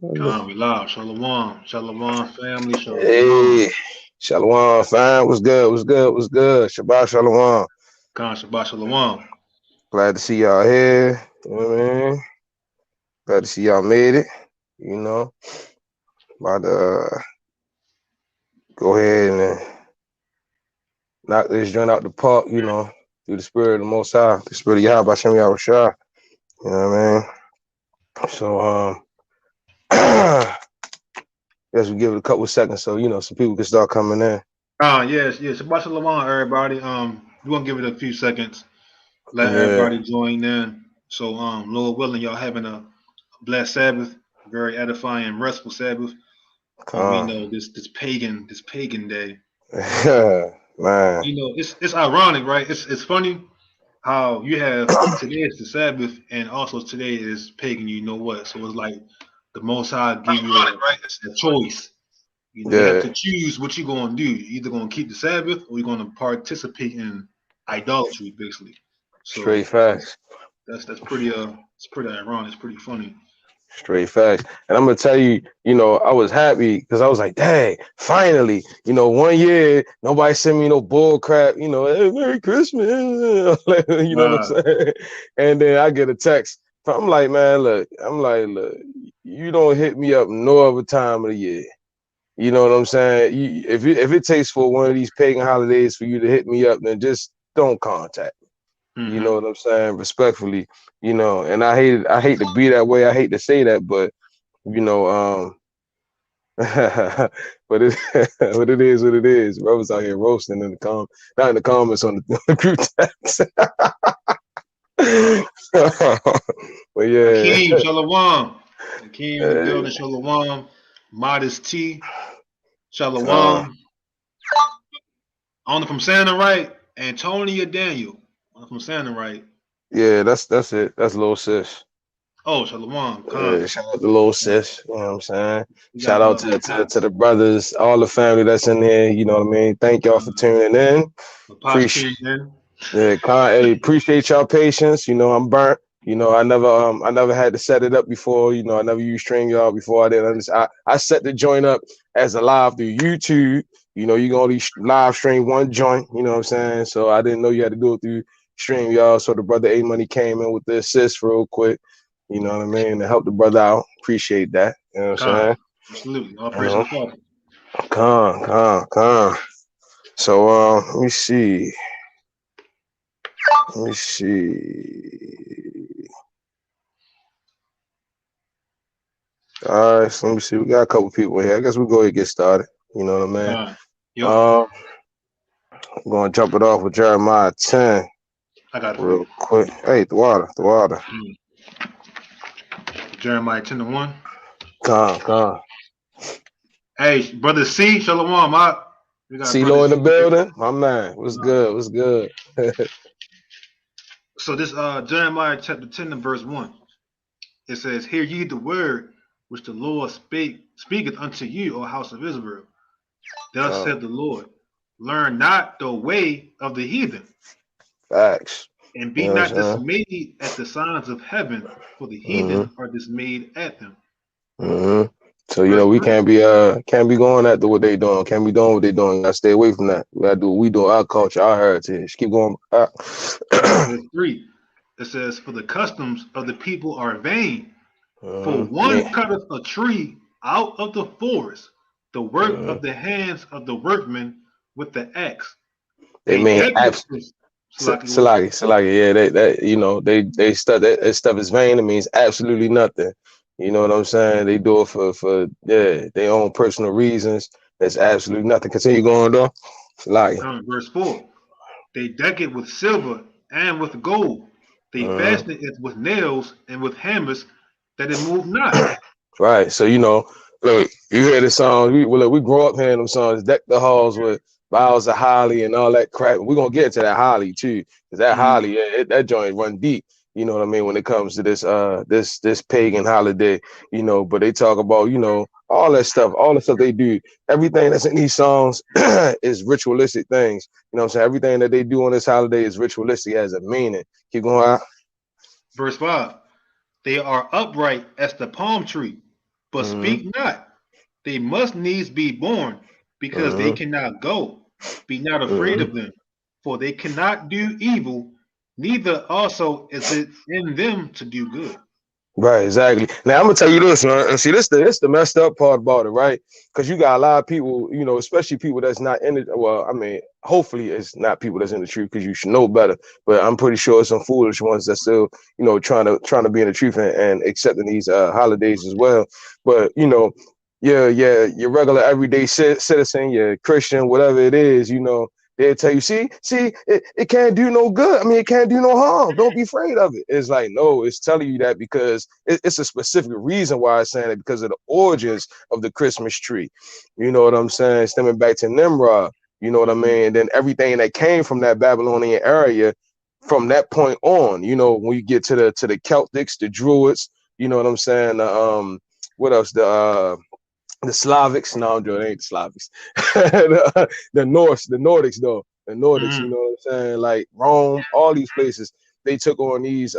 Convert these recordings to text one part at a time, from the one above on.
Khan, we live. Shalom. Shalom, family. Shalom. Hey, Shalom, fam. What's good? What's good? What's good? Shabbat Shalom. Khan, Shabbat Shalom. Glad to see y'all here. You know what I mean? Glad to see y'all made it. You know, about to go ahead and knock this joint out the park. You know, through the spirit of the Most High, the spirit of Yahweh Shem Yahweh Shah. You know what I mean? So, guess we give it a couple of seconds so some people can start coming in. Khan, yes. Shabbat Shalom, everybody. We're going to give it a few seconds. Let Yeah, everybody join in. So, Lord willing, y'all having a blessed Sabbath, very edifying, restful Sabbath. We come, know this pagan day. man. It's ironic, right? It's funny how you have today is the Sabbath and also today is pagan. You know what? So it's like the Most High give you a choice. You have Yeah, to choose what you're going to do. You're either going to keep the Sabbath or you're going to participate in idolatry, basically. So straight facts. that's pretty it's pretty ironic. It's pretty funny. Straight facts. And I'm gonna tell you, I was happy because I was like, dang, finally, 1 year, nobody sent me no bull crap, hey, Merry Christmas. You know what I'm Nah, saying? And then I get a text. I'm like, man, look, look, you don't hit me up no other time of the year. You know what I'm saying? If it takes for one of these pagan holidays for you to hit me up, then just don't contact. You know mm-hmm. what I'm saying? Respectfully, and I hate to be that way. I hate to say that, but you know, but it but it is what it is. Brothers out here roasting in the not in the comments on the group text. But yeah, Hakeem Shalom. Hakeem in the uh, building. Shalom. Modest T. uh, Shalom. On from Santa right. Antonia Daniel. On from Santa right. yeah, that's it. That's little sis. Oh, Shalom. Khan. Shout out to little sis. You know what I'm saying? We Shout got out to the brothers, all the family that's in there. You know what I mean? Thank y'all for tuning in. Appreciate Apostle in. Yeah, hey, appreciate y'all patience. I'm burnt. I never had to set it up before. I never used StreamYard before. I didn't understand. I set the joint up as a live through YouTube. You can only live stream one joint. You know what I'm saying? So I didn't know you had to do it through StreamYard. So the brother A Money came in with the assist real quick. You know what I mean? To help the brother out. Appreciate that. You know what I'm Khan. saying? Absolutely. All praise to Uh-huh. the Father. Con. So let me see. Let me see. All right, so let me see. We got a couple people here. I guess we'll go ahead and get started. You know what I mean? Khan. Yep. Um, I'm gonna jump it off with Jeremiah 10 I got it for you. real quick. Hey, the water. Jeremiah 10 to 1. Con. Hey, brother C. Shalom. We got brother CeeLo in the C. building. My man. What's good? What's good? So this Jeremiah chapter 10 and verse 1. It says, Hear ye the word which the Lord speaketh unto you, O house of Israel. Thus Con. saith the Lord, Learn not the way of the heathen, Facts. and You be know what not I'm dismayed at the signs of heaven, for the saying? heathen are dismayed at them. hmm So Verse we 3. can't be going after what they doing. Can't be doing what they doing. Gotta stay away from that. We gotta do what we do. Our culture, our heritage. Keep going. Verse 3. It says, For the customs of the people are vain. For Me. one cutteth a tree out of the forest, the work Mhm. of the hands of the workmen with the axe. They They mean decorate abs. this. Salaki, go ahead. Salagi. Yeah, they stuff that stuff is vain. It means absolutely nothing. You know what I'm saying? They do it for their own personal reasons. That's absolutely nothing. Continue going though. Salagi. Verse 4. They deck it with silver and with gold. They Mhm. fasten it with nails and with hammers that it move not. Right. So look, you hear the songs. We grow up hearing them songs. Deck the halls with boughs of holly and all that crap. We're gonna get into that holly too, because that Mhm. holly, that joint run deep. You know what I mean when it comes to this pagan holiday. But they talk about all that stuff, all the stuff they do. Everything that's in these songs is ritualistic things. You know what I'm saying? Everything that they do on this holiday is ritualistic, has a meaning. Keep going. Verse 5. They are upright as the palm tree. but speak not. They must needs be born, because they cannot go. Be not afraid of them, for they cannot do evil, neither also is it in them to do good. Right, exactly. Now I'm gonna tell you this, man. And see, this the messed up part about it, right? Because you got a lot of people, you know, especially people that's not in it. Well, I mean, hopefully it's not people that's in the truth, because you should know better. But I'm pretty sure some foolish ones that still, you know, trying to be in the truth and accepting these holidays as well. But you know, yeah, your regular everyday citizen, your Christian, whatever it is, you know, they'll tell you, see, it can't do no good. I mean, it can't do no harm. Don't be afraid of it. It's like, no, it's telling you that because it's a specific reason why it's saying it, because of the origins of the Christmas tree. You know what I'm saying? Stemming back to Nimrod. You know what I mean? And then everything that came from that Babylonian area from that point on, you know, when you get to the Celtics, the Druids, you know what I'm saying? What else? The Slavics, no, it ain't the Slavics. the Norse, the Nordics, though. The Nordics, you know what I'm saying? Like Rome, all these places, they took on these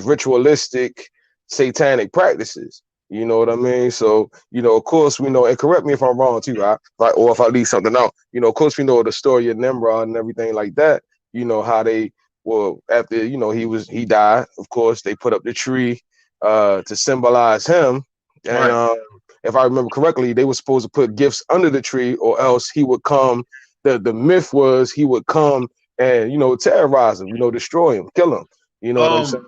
ritualistic satanic practices. You know what I mean? So, you know, of course, we know, and correct me if I'm wrong too, right? Or if I leave something out, you know, of course, we know the story of Nimrod and everything like that. You know, how they, well, after, you know, he died, of course, they put up the tree to symbolize him. And Right. if I remember correctly, they were supposed to put gifts under the tree, or else he would come. The myth was he would come and, you know, terrorize him, you know, destroy him, kill him. You know what I'm saying?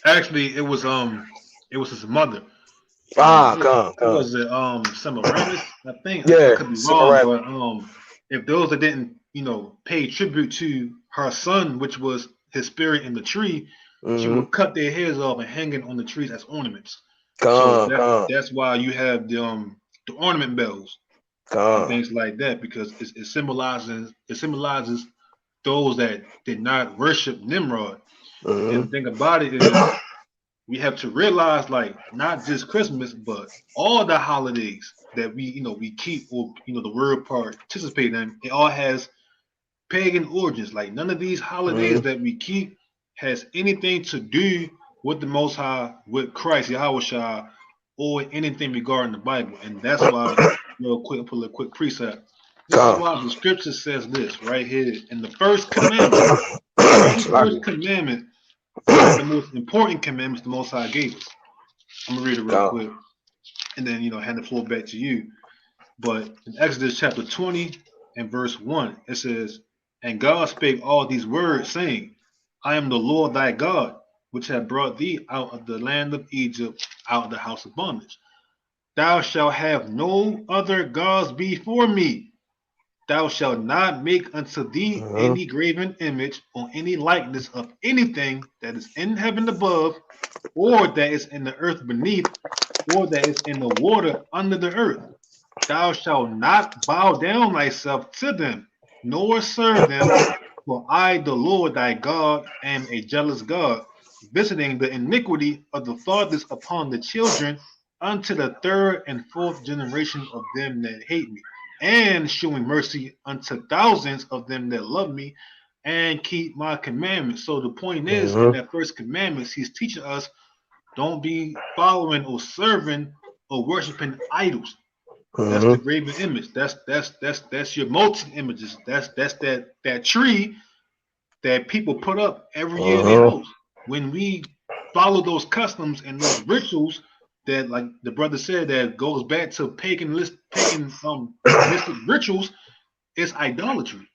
Actually, it was his mother. What Come. was it? Semiramis, I think. I Yeah, could be wrong, Cimarron. but if those that didn't, you know, pay tribute to her son, which was his spirit in the tree, she Mm-hmm. would cut their heads off and hang it on the trees as ornaments. So Come. that's why you have the ornament bells and Come. things like that, because it symbolizes those that did not worship Nimrod. And the Mm-hmm. thing about it is, we have to realize, like, not just Christmas, but all the holidays that we keep, or the word participate in, it all has pagan origins. Like, none of these holidays Mm-hmm. that we keep has anything to do with the Most High, with Christ, Yahweh Shah, or anything regarding the Bible. And that's why, real quick, put a quick precept. This is Come. why the scripture says this right here in the first commandment. The very first commandment, one of the most important commandments the Most High gave us. I'm gonna read it real Come. quick, and then hand the floor back to you. But in Exodus chapter 20 and verse 1, it says, "And God spake all these words, saying, I am the Lord thy God, which have brought thee out of the land of Egypt, out of the house of bondage. Thou shalt have no other gods before me. Thou shalt not make unto thee Mm-hmm. any graven image or any likeness of anything that is in heaven above, or that is in the earth beneath, or that is in the water under the earth. Thou shalt not bow down thyself to them, nor serve them, for I, the Lord thy God, am a jealous God, visiting the iniquity of the fathers upon the children unto the third and fourth generation of them that hate me, and showing mercy unto thousands of them that love me and keep my commandments." So the point is, in Mm-hmm. that first commandments, he's teaching us, don't be following or serving or worshiping idols. That's the Mm-hmm. graven image. That's your molten images. That's that tree that people put up every year in their Mm-hmm. house. When we follow those customs and those rituals that, like the brother said, that goes back to paganistic rituals, it's idolatry.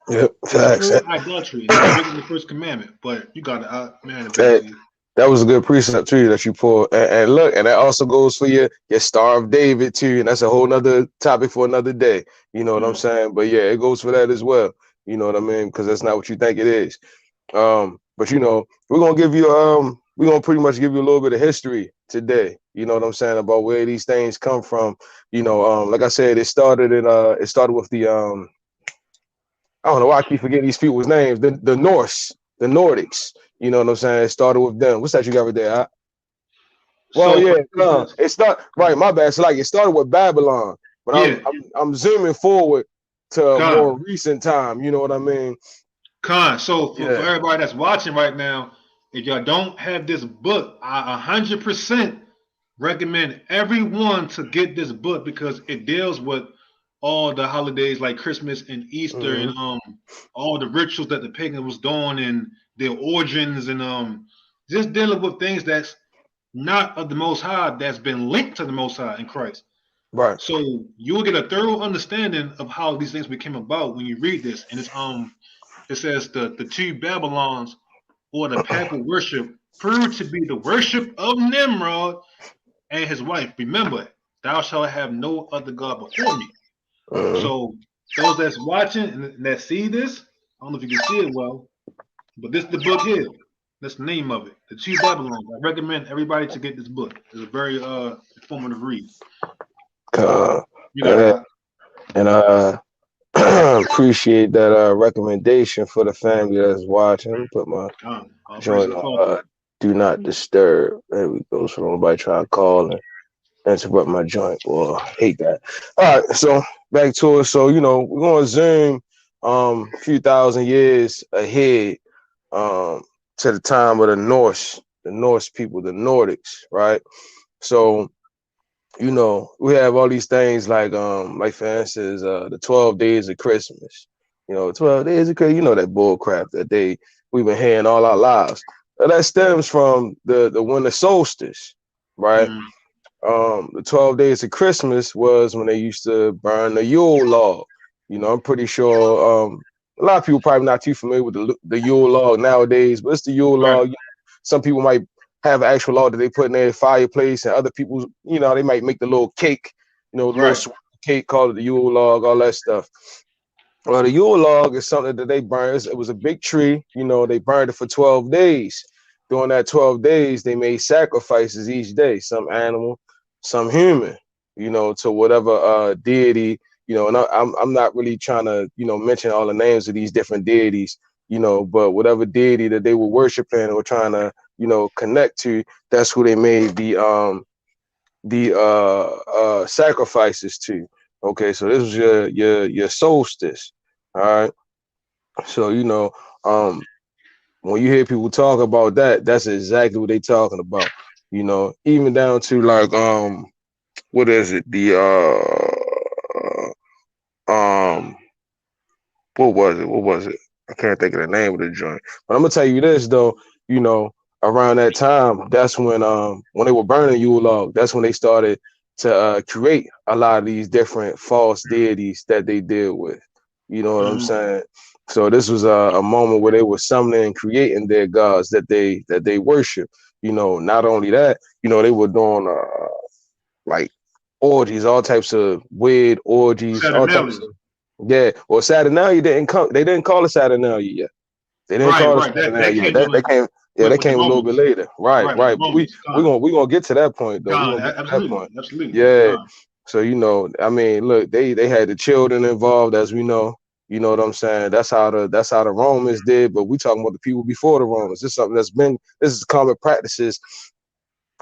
Yep. It's Facts. pure idolatry, and it's written in the first commandment. But you got to man it back That to you. that was a good precept too that you pulled. And look, and that also goes for your Star of David too, and that's a whole nother topic for another day. You know what I'm Mm. saying? But yeah, it goes for that as well. You know what I mean? Because that's not what you think it is. But you know, we're gonna pretty much give you a little bit of history today. You know what I'm saying about where these things come from. You know, like I said, it started with the I don't know why I keep forgetting these people's names. The Norse, the Nordics. You know what I'm saying? It started with them. What's that you got right there? Huh? Well, So for yeah, instance, it's not right. My bad. So like it started with Babylon, but I'm yeah, I'm I'm zooming forward to a more Con, recent time. You know what I mean? Con. So for Yeah. everybody that's watching right now, if y'all don't have this book, I 100% recommend everyone to get this book because it deals with all the holidays like Christmas and Easter and Mm-hmm. all the rituals that the pagan was doing and their origins and just dealing with things that's not of the Most High that's been linked to the Most High in Christ. Right. So you'll get a thorough understanding of how these things became about when you read this. And it says the two Babylons or the papal worship proved to be the worship of Nimrod and his wife. Remember, thou shalt have no other God before me. Mm-hmm. So those that's watching and that see this, I don't know if you can see it well, but this is the book here. That's the name of it. The Two Babylons. I recommend everybody to get this book. It's a very informative read. Uh, You got it, and, Doc. and appreciate that recommendation for the family that's watching. Let me put my All praise to joint the on Father. do not disturb. There we go. So nobody try to call and interrupt my joint. Well, I hate that. All right, so back to it. So we're gonna zoom a few thousand years ahead to the time of the Norse people, the Nordics, right? So we have all these things like for instance, the 12 days of Christmas. 12 days of Christmas, that bull crap that we've been hearing all our lives. That stems from the winter solstice, right? Mm, The 12 days of Christmas was when they used to burn the Yule log. I'm pretty sure a lot of people probably not too familiar with the Yule log nowadays, but it's the Yule right, log. Some people might have an actual log that they put in their fireplace, and other people, they might make the little cake, little right, cake, call it the Yule log, all that stuff. Well, the Yule log is something that they burn. It was a big tree. They burned it for 12 days. During that 12 days, they made sacrifices each day, some animal, some human, to whatever deity, and I'm not really trying to, mention all the names of these different deities, but whatever deity that they were worshiping or trying to, connect to, that's who they made the sacrifices to. Okay, so this was your solstice. All right. So when you hear people talk about that, that's exactly what they talking about. Even down to what is it? The what was it? What was it? I can't think of the name of the joint. But I'm gonna tell you this though, you know, around that time, that's when they were burning Yule log, that's when they started to create a lot of these different false deities that they deal with. You know what I'm mm, saying? So this was a moment where they were summoning and creating their gods that they worship. Not only that, they were doing like orgies, all types of weird orgies, all types Saturnalia. of yeah. Well, Saturnalia didn't come. They didn't call it Saturnalia yet. They didn't Right, call it right. That Saturnalia yet. came That came. Yeah, that with the came a little bit Romans. later. Right, Right, with the right. But we Romans. we gonna we gonna get to that point though. We're gonna get to that Absolutely, point. absolutely. Yeah. So I mean, look, they had the children involved, as we know. You know what I'm saying? That's how the Romans did. But we talking about the people before the Romans. This is something this is common practices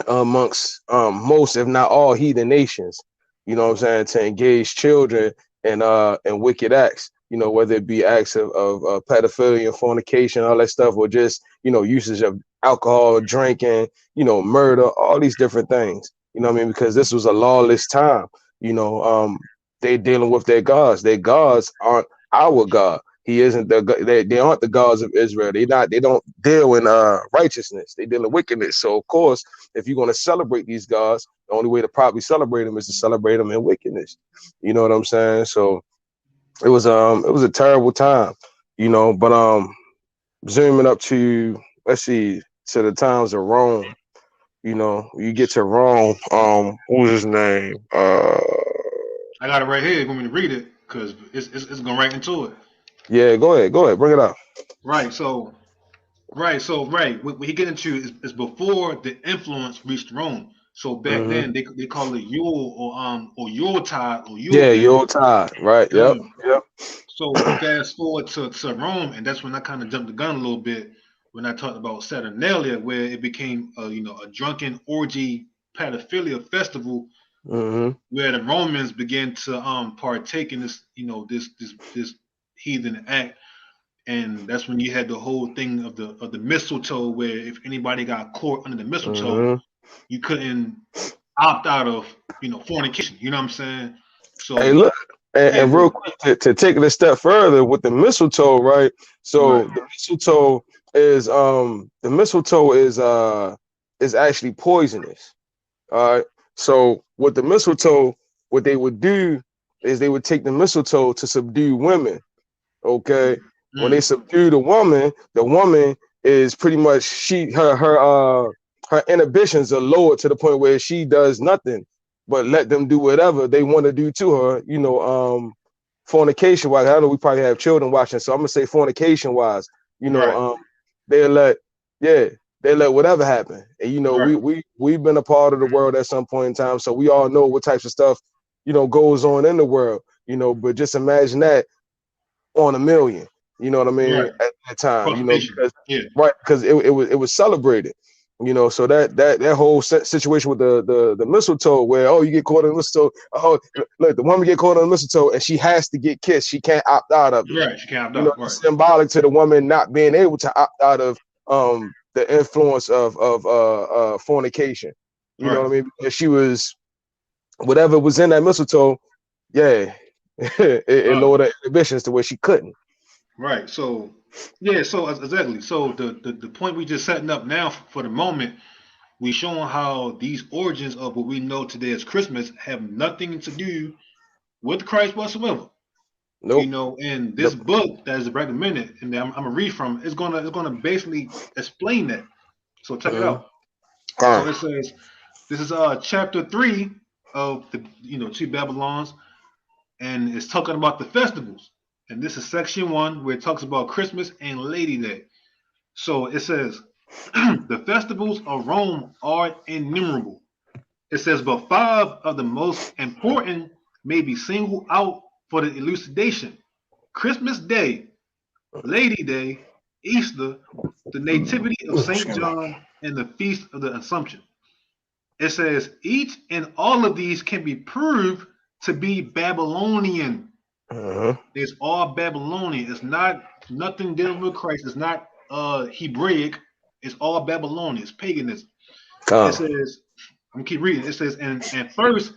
amongst most, if not all, heathen nations. You know what I'm saying? To engage children in wicked acts. Whether it be acts of pedophilia and fornication, all that stuff, or just usage of alcohol, drinking, murder, all these different things. You know what I mean? Because this was a lawless time. You know, they dealing with their gods. Their gods aren't our God. He isn't they aren't the gods of Israel. They don't deal in righteousness. They deal in wickedness. So of course, if you're going to celebrate these gods, the only way to properly celebrate them is to celebrate them in wickedness. You know what I'm saying? So it was a terrible time, but zooming up to, let's see, to the times of Rome. You get to Rome, what was his name? I got it right here. You want me to read it? Because it's going right into it. Yeah, go ahead, bring it up. Right. Right. What he get into is before the influence reached Rome. So back Hmm. then they call it Yule or Yuletide or Yeah, Yule. your time, right? Yep, Um, yep. so fast forward to Rome, and that's when I kind of jumped the gun a little bit when I talked about Saturnalia, where it became a drunken orgy pedophilia festival Hmm. where the Romans began to partake in this this heathen act, and that's when you had the whole thing of the mistletoe, where if anybody got caught under the mistletoe, Hmm. you couldn't. opt out of fornication. You know what I'm saying? Hey, So look, yeah, and real quick to take it a step further with the mistletoe, right? So right, the mistletoe is actually poisonous. All right. So with the mistletoe, what they would do is they would take the mistletoe to subdue women. Okay. When they subdue the woman is pretty much her inhibitions are lowered to the point where she does nothing but let them do whatever they want to do to her, fornication wise. I know we probably have children watching, so I'm gonna say fornication wise, you know, right, they let yeah, they let whatever happen. And right, we've been a part of the world at some point in time, so we all know what types of stuff, goes on in the world, but just imagine that on a million. You know what I mean? right. At that time, Prostitution. because Yeah, right, because it was celebrated. So that whole situation with the mistletoe, where you get caught in the mistletoe. Oh, look, the woman get caught on the mistletoe, and she has to get kissed. She can't opt out of it. right. She can't opt out. Right, It's symbolic to the woman not being able to opt out of the influence of fornication. You know right, what I mean? Because she was whatever was in that mistletoe. Yeah, it lowered her inhibitions to where she couldn't. right. So yeah, so exactly. So the point we just setting up now for the moment, we showing how these origins of what we know today as Christmas have nothing to do with Christ whatsoever. Nope. And this Nope. book that is recommended, and that I'm gonna read from, is gonna basically explain that. So check it out. So it says this is chapter 3 of the two Babylons, and it's talking about the festivals. And this is section 1 where it talks about Christmas and Lady Day. So it says the festivals of Rome are innumerable. It says, but 5 of the most important may be singled out for the elucidation: Christmas Day, Lady Day, Easter, the Nativity of St. Excuse me. John, and the Feast of the Assumption. It says each and all of these can be proved to be Babylonian. Uh-huh. It's all Babylonian. It's not nothing dealing with Christ. It's not Hebraic. It's all Babylonian. It's paganism. It Con. says, I'm gonna keep reading. It says, and first,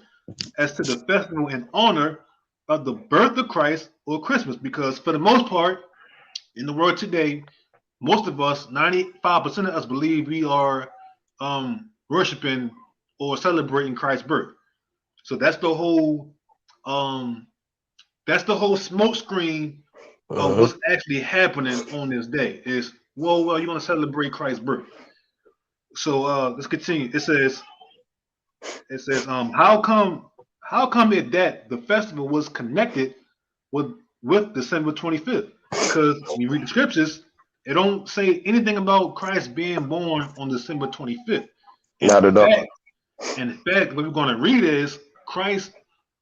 as to the festival in honor of the birth of Christ or Christmas, because for the most part, in the world today, most of us, 95% of us, believe we are worshiping or celebrating Christ's birth. So um, that's the whole smoke screen of Uh-huh. what's actually happening on this day. Is well, you want to celebrate Christ's birth. So let's continue. It says, how come it that the festival was connected with December 25th? Because when you read the scriptures, it don't say anything about Christ being born on December 25th. In Not at all. fact, what we're going to read is Christ.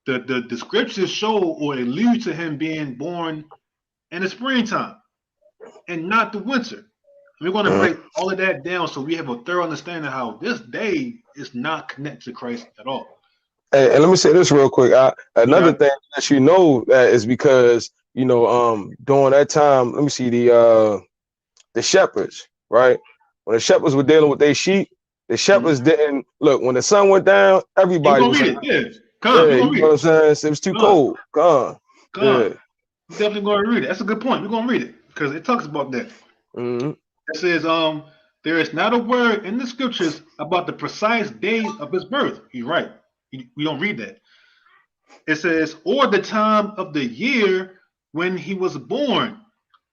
The scriptures show or allude to him being born in the springtime and not the winter. And we're going to Uh-huh. break all of that down so we have a thorough understanding of how this day is not connected to Christ at all. And let me say this real quick. Another Okay. thing that that is because during that time, let me see the shepherds, right? When the shepherds were dealing with their sheep, the shepherds Mm-hmm. didn't look when the sun went down. Yeah, we're Everybody gonna was read like, it. Yeah, come, yeah, we're you gonna know read what it. I'm saying? It was too Come, cold. Gone. come. Yeah. We're definitely gonna read it. That's a good point. We're gonna read it because it talks about that. Mm-hmm. It says, there is not a word in the scriptures about the precise days of his birth. You're right. We don't read that. It says, or the time of the year when he was born.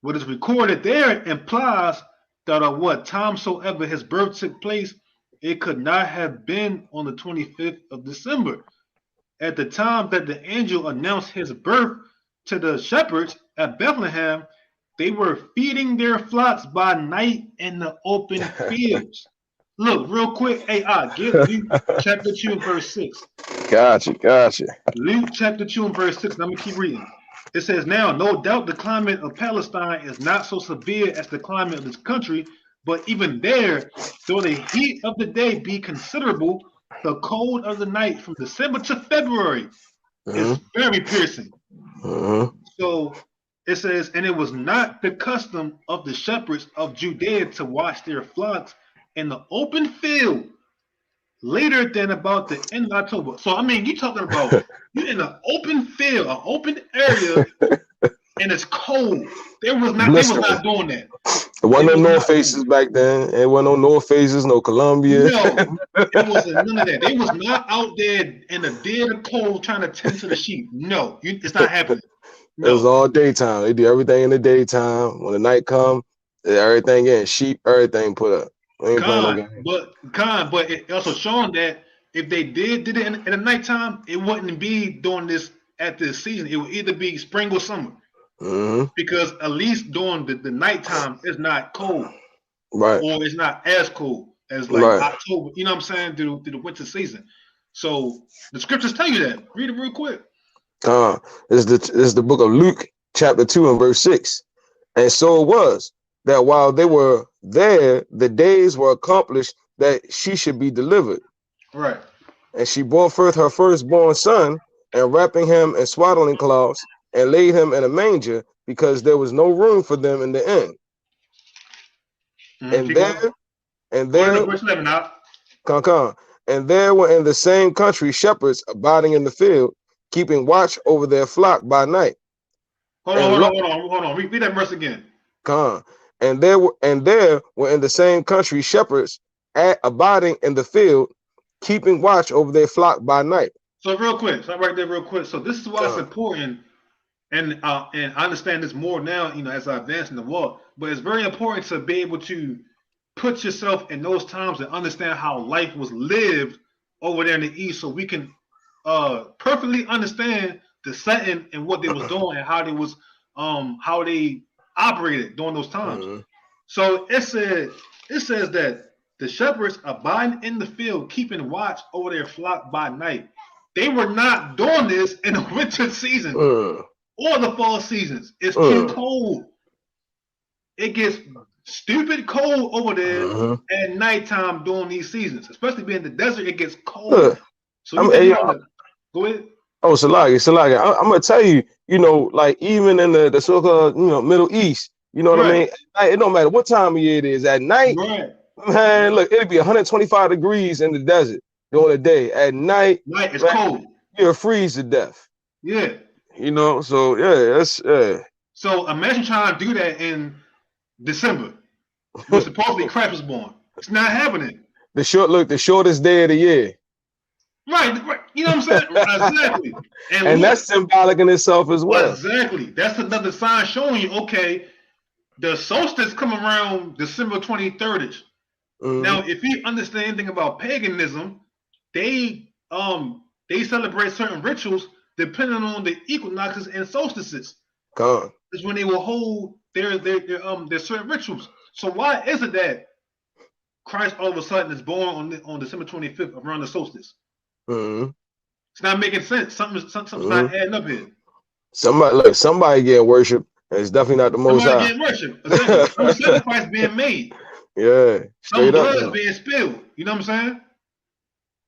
What is recorded there implies that at what time soever his birth took place, it could not have been on the 25th of December. At the time that the angel announced his birth to the shepherds at Bethlehem, they were feeding their flocks by night in the open fields. Look, real quick, get Luke chapter 2 and verse 6. Gotcha. Luke chapter 2 and verse 6, and I'm going to keep reading. It says, now, no doubt the climate of Palestine is not so severe as the climate of this country, but even there, though the heat of the day be considerable, the cold of the night from December to February is Mm-hmm. very piercing. Mm-hmm. So it says, and it was not the custom of the shepherds of Judea to watch their flocks in the open field later than about the end of October. So I mean, you talking about you in an open field, an open area, and it's cold. They was not doing that. There wasn't no North Faces back then. There wasn't no North Faces, no Columbia. No, it wasn't none of that. They was not out there in the dead of cold trying to tend to the sheep. No, it's not happening. No. It was all daytime. They do everything in the daytime. When the night come, everything in sheep, everything put up. We ain't playing no game. But it also showing that if they did it in the nighttime, it wouldn't be doing this at this season. It would either be spring or summer. Because at least during the nighttime, it's not cold, right? Or it's not as cold as like October. You know what I'm saying? Through the winter season. So the scriptures tell you that. Read it real quick. This is the book of Luke, chapter 2 and verse 6. And so it was that while they were there, the days were accomplished that she should be delivered. Right. And she brought forth her firstborn son, and wrapping him in swaddling cloths, and laid him in a manger, because there was no room for them in the inn. And there were in the same country shepherds abiding in the field, keeping watch over their flock by night. Hold on. Read that verse again. And there were in the same country shepherds abiding in the field, keeping watch over their flock by night. So real quick, right there, real quick. So this is why it's important. And I understand this more now, as I advance in the walk, but it's very important to be able to put yourself in those times and understand how life was lived over there in the East, so we can perfectly understand the setting and what they was doing and how they operated during those times. So it says that the shepherds abiding in the field, keeping watch over their flock by night. They were not doing this in the winter season. Or the fall seasons. It's too cold. It gets stupid cold over there at nighttime during these seasons. Especially being in the desert, it gets cold. So go ahead. Oh, Salagi. I'm gonna tell you, like even in the so-called Middle East, you know what I mean? It don't matter what time of year it is. At night, man, look, it'll be 125 degrees in the desert during the day. At night, it's cold. You'll freeze to death. Yeah. So that's So imagine trying to do that in December. When supposedly Christ was born. It's not happening. The shortest day of the year. Right. You know what I'm saying? Exactly. And that's symbolic in itself as well. Exactly. That's another sign showing you, okay, the solstice come around December 23rd. Now, if you understand anything about paganism, they celebrate certain rituals depending on the equinoxes and solstices. Is when they will hold their certain rituals. So why is it that Christ all of a sudden is born on December 25th around the solstice? It's not making sense. Something's not adding up here. Somebody getting worship, and it's definitely not the Most High. Somebody getting worship. Exactly. Some sacrifice being made. Yeah. Some blood is being spilled. You know what I'm saying?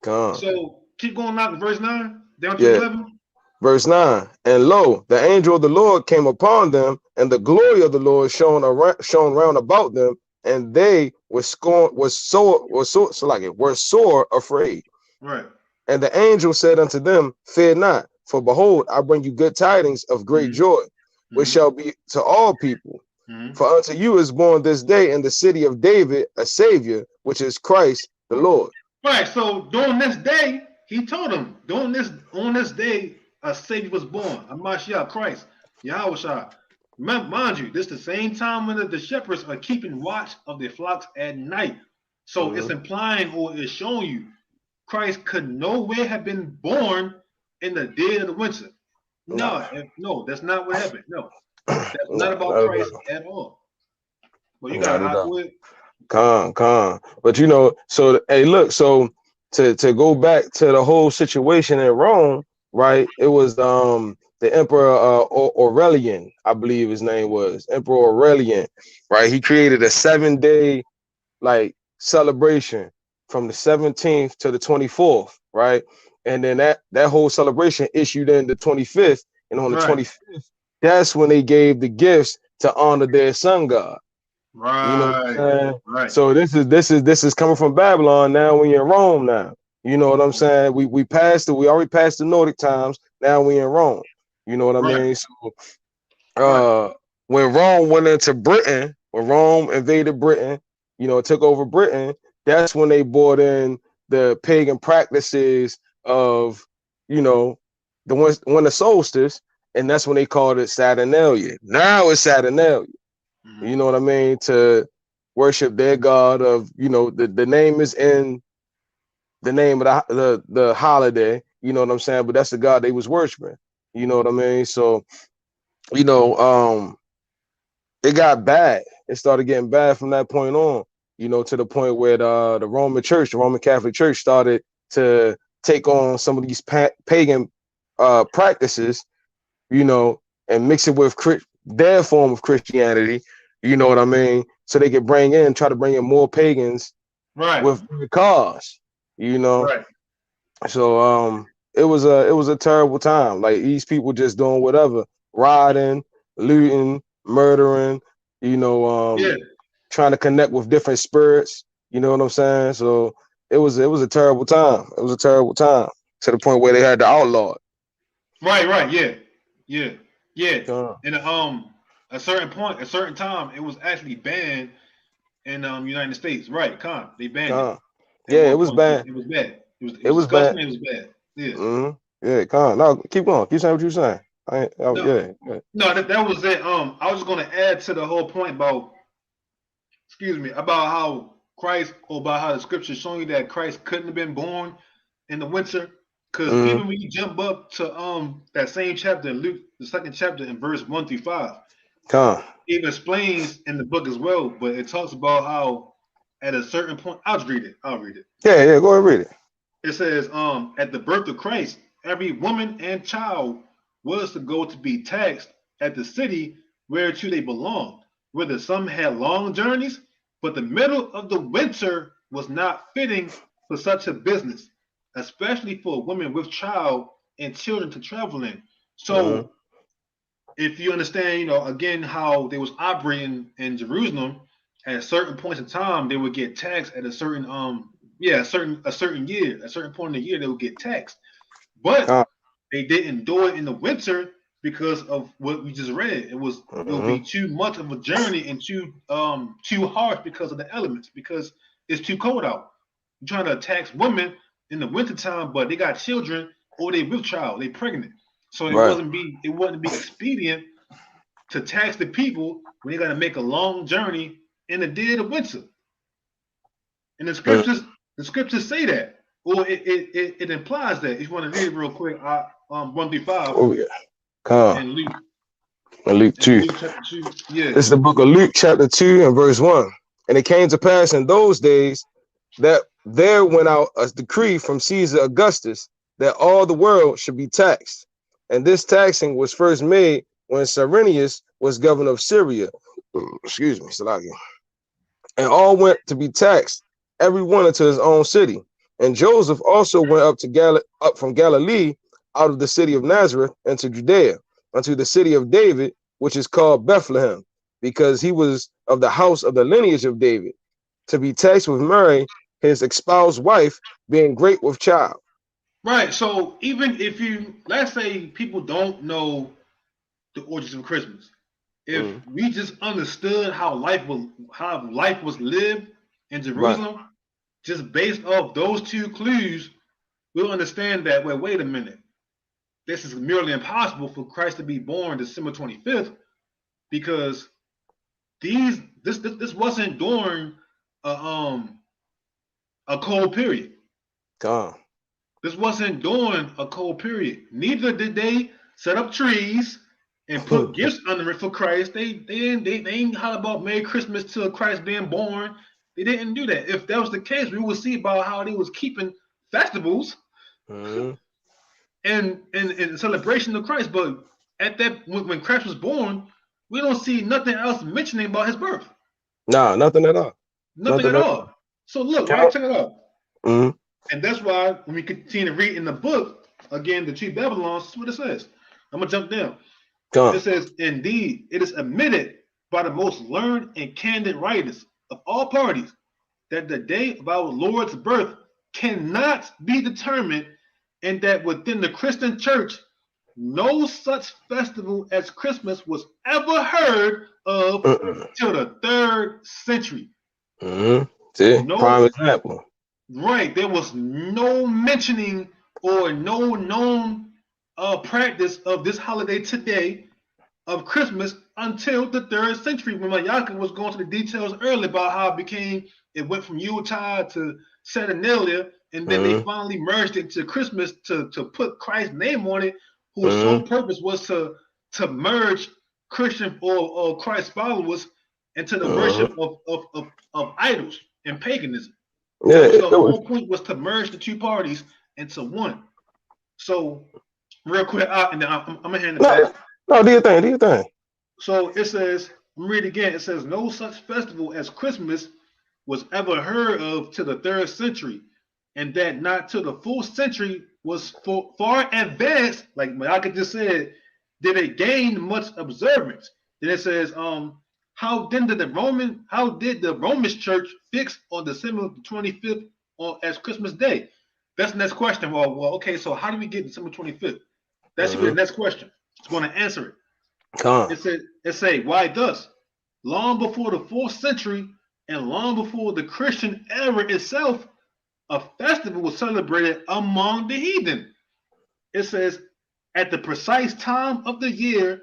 Come. So keep going out to verse 9 down to 11. Verse 9, and lo, the angel of the Lord came upon them, and the glory of the Lord shone round about them, and they were sore afraid. Right. And the angel said unto them, fear not, for behold, I bring you good tidings of great joy, which shall be to all people. For unto you is born this day in the city of David a Savior, which is Christ the Lord. Right. So during this day, he told them, on this day, a Savior was born, a Mashiach, Christ, Yahweh. Mind you, this is the same time when the shepherds are keeping watch of their flocks at night. So it's implying, or it's showing you, Christ could nowhere have been born in the dead of the winter. No, that's not what happened. No, that's not about Christ at all. Well, you got to hop with. Con. But so hey, look, so to go back to the whole situation in Rome. Right, it was the Emperor Aurelian, I believe his name was Emperor Aurelian. Right, he created a 7-day celebration from the 17th to the 24th. Right, and then that whole celebration issued in the 25th, and on the 25th, that's when they gave the gifts to honor their sun god. Right. Right. So this is coming from Babylon now. When you're in Rome now. You know what I'm saying? We passed it. We already passed the Nordic times. Now we in Rome. You know what I Right. mean? So, Right. when Rome went into Britain, when Rome invaded Britain, you know, took over Britain, that's when they brought in the pagan practices of, you know, the when the solstice, and that's when they called it Saturnalia. Now it's Saturnalia. Mm-hmm. You know what I mean? To worship their god of, you know, the name is in the name of the holiday. You know what I'm saying? But that's the god they was worshiping. You know what I mean? So, you know, it got bad. It started getting bad from that point on, you know, to the point where the Roman Church, the Roman Catholic Church, started to take on some of these pagan practices, you know, and mix it with their form of Christianity. You know what I mean? So they could try to bring in more pagans Right. with the cause, you know. Right. So it was a terrible time. Like these people just doing whatever, rioting, looting, murdering, you know, Yeah. trying to connect with different spirits. You know what I'm saying? So it was a terrible time. It was a terrible time to the point where they had to outlaw it. Right. Right. Yeah. Yeah. Yeah. Uh, And a certain point, a certain time, it was actually banned in United States. Right. They banned it uh, at yeah, it one was point. bad. It was bad. It It was was bad. disgusting. It was bad. Yeah. Yeah, no, keep going. Keep saying what you're saying. No. Yeah. No. That was it. I was just gonna add to the whole point about, excuse me, about how Christ, or about how the scripture showing you that Christ couldn't have been born in the winter. Because Mm-hmm. even when you jump up to that same chapter in Luke, the second chapter in verse 1 through 5, Con. it explains in the book as well, but it talks about how at a certain point, I'll just read it. I'll read it. Yeah, go ahead, read it. It says, at the birth of Christ, every woman and child was to go to be taxed at the city whereto they belonged, whether some had long journeys, but the middle of the winter was not fitting for such a business, especially for a woman with child and children to travel in. Mm-hmm. So if you understand, again, how they was operating in Jerusalem, at certain points in time, they would get taxed at a certain a certain year, a certain point in the year they would get taxed. But Con. they didn't do it in the winter because of what we just read. It would be Mm-hmm. too much of a journey and too harsh because of the elements, because it's too cold out. You're trying to tax women in the wintertime, but they got children or they with child, they pregnant. So Right. it wouldn't be expedient to tax the people when they're gonna make a long journey in the dead of winter. And Mm-hmm. the scriptures say that, or it implies that. If you want to read it real quick, 1 through 5 Oh yeah. Con. in Luke, And Luke in 2. Luke chapter 2. Yeah. This is the book of Luke, chapter 2, and verse 1. And it came to pass in those days that there went out a decree from Caesar Augustus that all the world should be taxed. And this taxing was first made when Cyrenius was governor of Syria. Excuse me, Salaki. And all went to be taxed, every one into his own city. And Joseph also went up from Galilee, out of the city of Nazareth, into Judea, unto the city of David, which is called Bethlehem, because he was of the house of the lineage of David, to be taxed with Mary, his espoused wife, being great with child. Right. So even if let's say people don't know the origins of Christmas, if Mm, we just understood how life was lived in right. Jerusalem, just based off those two clues, we'll understand that. Well, wait a minute. This is merely impossible for Christ to be born December 25th, because this wasn't during a a cold period. Gone. This wasn't during a cold period. Neither did they set up trees and put gifts under it for Christ. They ain't holler about Merry Christmas to Christ being born. They didn't do that. If that was the case, we would see about how they was keeping festivals Mm, and in celebration of Christ. But at that when Christ was born, we don't see nothing else mentioning about his birth. nah, nothing at all. Nothing Nothing at at all. all. So look, right, Count. check it out. Mm, And that's why when we continue to read in the book, again, the two Babylons, this is what it says. I'm gonna jump down. It gone. says, indeed, it is admitted by the most learned and candid writers of all parties that the day of our Lord's birth cannot be determined, and that within the Christian church, no such festival as Christmas was ever heard of till the 3rd century. See, prime example. Right, there was no mentioning or no known practice of this holiday today of Christmas until the 3rd century, when Mayaka was going to the details earlier about how it went from Yuletide to Saturnalia, and then they finally merged it to Christmas to put Christ's name on it, whose sole purpose was to merge Christian or Christ followers into the worship of idols and paganism. Yeah, the whole point was to merge the two parties into one. So, real quick, and then I'm gonna hand it back. No, do your thing. So it says, I'm reading again. It says, no such festival as Christmas was ever heard of till the 3rd century, and that not till the 4th century was far advanced, like Mayaka just said, did it gain much observance. Then it says, how did the Roman Church fix on December 25th as Christmas Day? That's the next question. Well, okay, so how do we get December 25th? That should be the next question. It's going to answer it. It said, why thus? Long before the 4th century and long before the Christian era itself, a festival was celebrated among the heathen. It says, at the precise time of the year,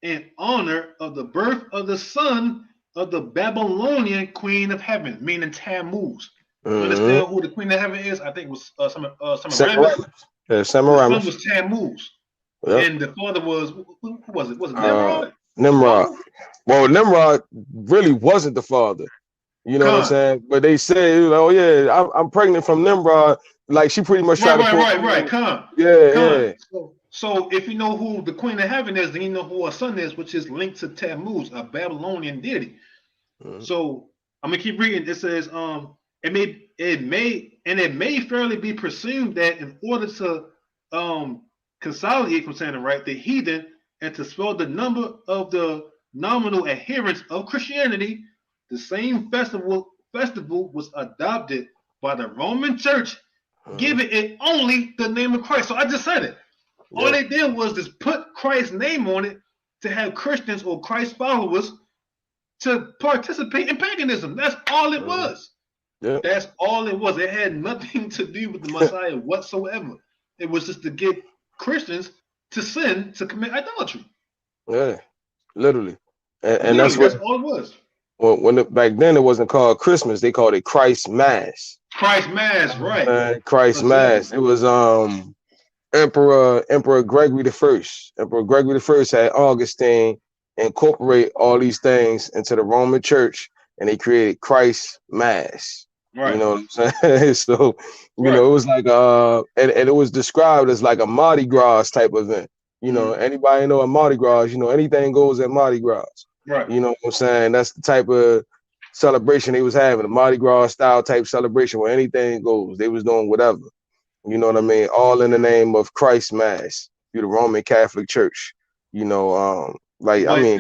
in honor of the birth of the son of the Babylonian queen of heaven, meaning Tammuz. You understand who the queen of heaven is? I think it was Semiramis. Yeah, Semiramis. The son was Tammuz. Yep. And the father was, who was it? Was it Nimrod? Nimrod. Well, Nimrod really wasn't the father. You know what I'm saying? But they say, oh yeah, I'm pregnant from Nimrod. Like she pretty much tried to pull. Right. Yeah. So if you know who the queen of heaven is, then you know who her son is, which is linked to Tammuz, a Babylonian deity. So I'm gonna keep reading. It says, it may fairly be presumed that in order to consolidate from saying it right, the heathen, and to swell the number of the nominal adherents of Christianity, the same festival was adopted by the Roman Church, giving it only the name of Christ. So I just said it. All they did was just put Christ's name on it to have Christians or Christ followers to participate in paganism. That's all it was. That's all it was. It had nothing to do with the Messiah whatsoever. It was just to get Christians to sin, to commit idolatry. Yeah, literally. And that's all it was. Well, back then it wasn't called Christmas. They called it Christ Mass. Christ Mass, right. Christ Mass. It was Emperor Gregory I. Emperor Gregory I had Augustine incorporate all these things into the Roman Church, and they created Christ Mass. Right. You know what I'm saying? So, you know, it was like and it was described as like a Mardi Gras type event. You know, anybody know a Mardi Gras, you know, anything goes at Mardi Gras. Right. You know what I'm saying? That's the type of celebration they was having, a Mardi Gras style type celebration where anything goes. They was doing whatever. You know what I mean? All in the name of Christ Mass through the Roman Catholic Church. You know, let me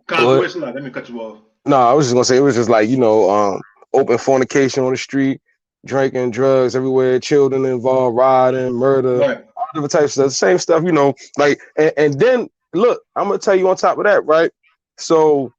cut you off. No, I was just gonna say it was just like, you know, open fornication on the street, drinking, drugs everywhere, children involved, riding, murder, all different types of stuff. Same stuff, you know, like and then look, I'm gonna tell you on top of that, right? So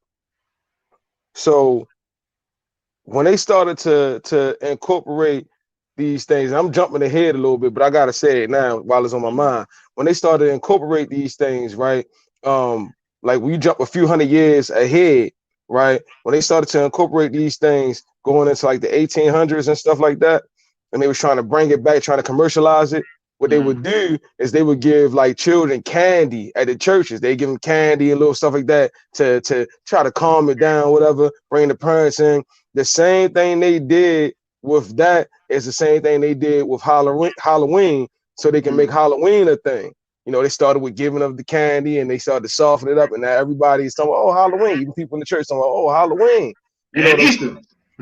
when they started to incorporate these things, I'm jumping ahead a little bit, but I gotta say it now while it's on my mind. When they started to incorporate these things, right? Like we jump a few hundred years ahead, right? When they started to incorporate these things going into like the 1800s and stuff like that, and they was trying to bring it back, trying to commercialize it, what they would do is they would give like children candy at the churches. They give them candy and little stuff like that to try to calm it down, whatever, bring the parents in. The same thing they did with that is the same thing they did with Halloween, so they can make Halloween a thing. You know, they started with giving them the candy and they started to soften it up, and now everybody's talking about, oh, Halloween. Even people in the church talking about, oh, Halloween. You know, Easter.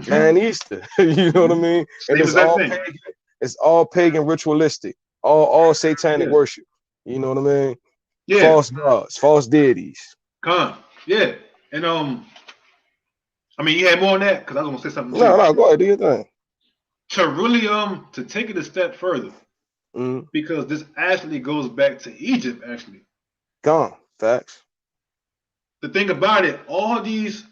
And Easter. You know what I mean? And it's all pagan ritualistic, all satanic worship. You know what I mean? Yeah. False gods, false deities. Yeah. And I mean, you had more on that because I was gonna say something. No, go ahead, do your thing. to really to take it a step further, Mm. because this actually goes back to Egypt. Actually, Gone. Facts. the thing about it, all these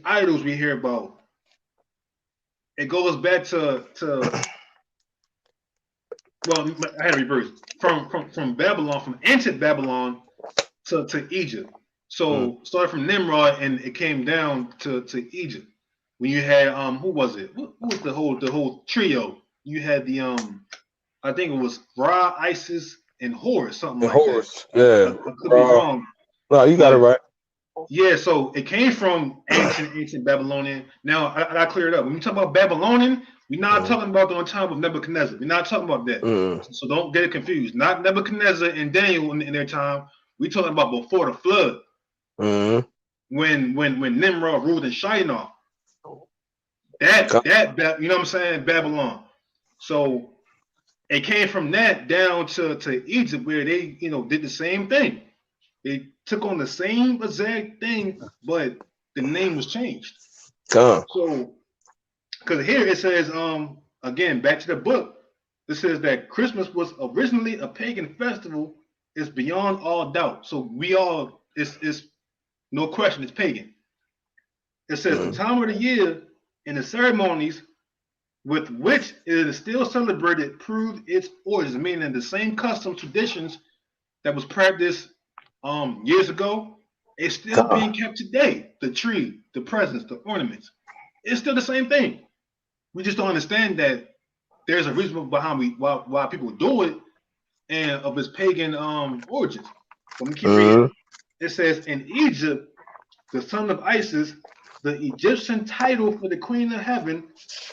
idols we hear about, it goes back to well, I had to reverse from Babylon, from ancient Babylon to Egypt. Mm. So started from Nimrod and it came down to Egypt. When you had who was it? Who was the whole trio? You had the I think it was Ra, Isis, and Horus, something And like that. horse. Yeah. I could be wrong, No, you got it but right. yeah. So it came from ancient Babylonian. Now I clear it up. When we talk about Babylonian, we're not Mm. talking about the time of Nebuchadnezzar. We're not talking about that. Mm. So don't get it confused. Not Nebuchadnezzar and Daniel in their time. We're talking about before the flood, Mm. when Nimrod ruled in Shinar. That you know what I'm saying? Babylon. So it came from that down to Egypt, where they did the same thing. They took on the same exact thing, but the name was changed. Gone. So because here it says again, back to the book, it says that Christmas was originally a pagan festival. It's beyond all doubt. So we all it's no question, it's pagan. It says the Mm. time of the year and the ceremonies with which it is still celebrated proved its origins, meaning the same custom traditions that was practiced years ago, it's still Gone. being kept today. The tree, the presents, the ornaments, it's still the same thing. We just don't understand that there's a reason behind why people do it and of its pagan origins. Let me keep reading. Mm. It says in Egypt, the son of Isis, the Egyptian title for the queen of heaven,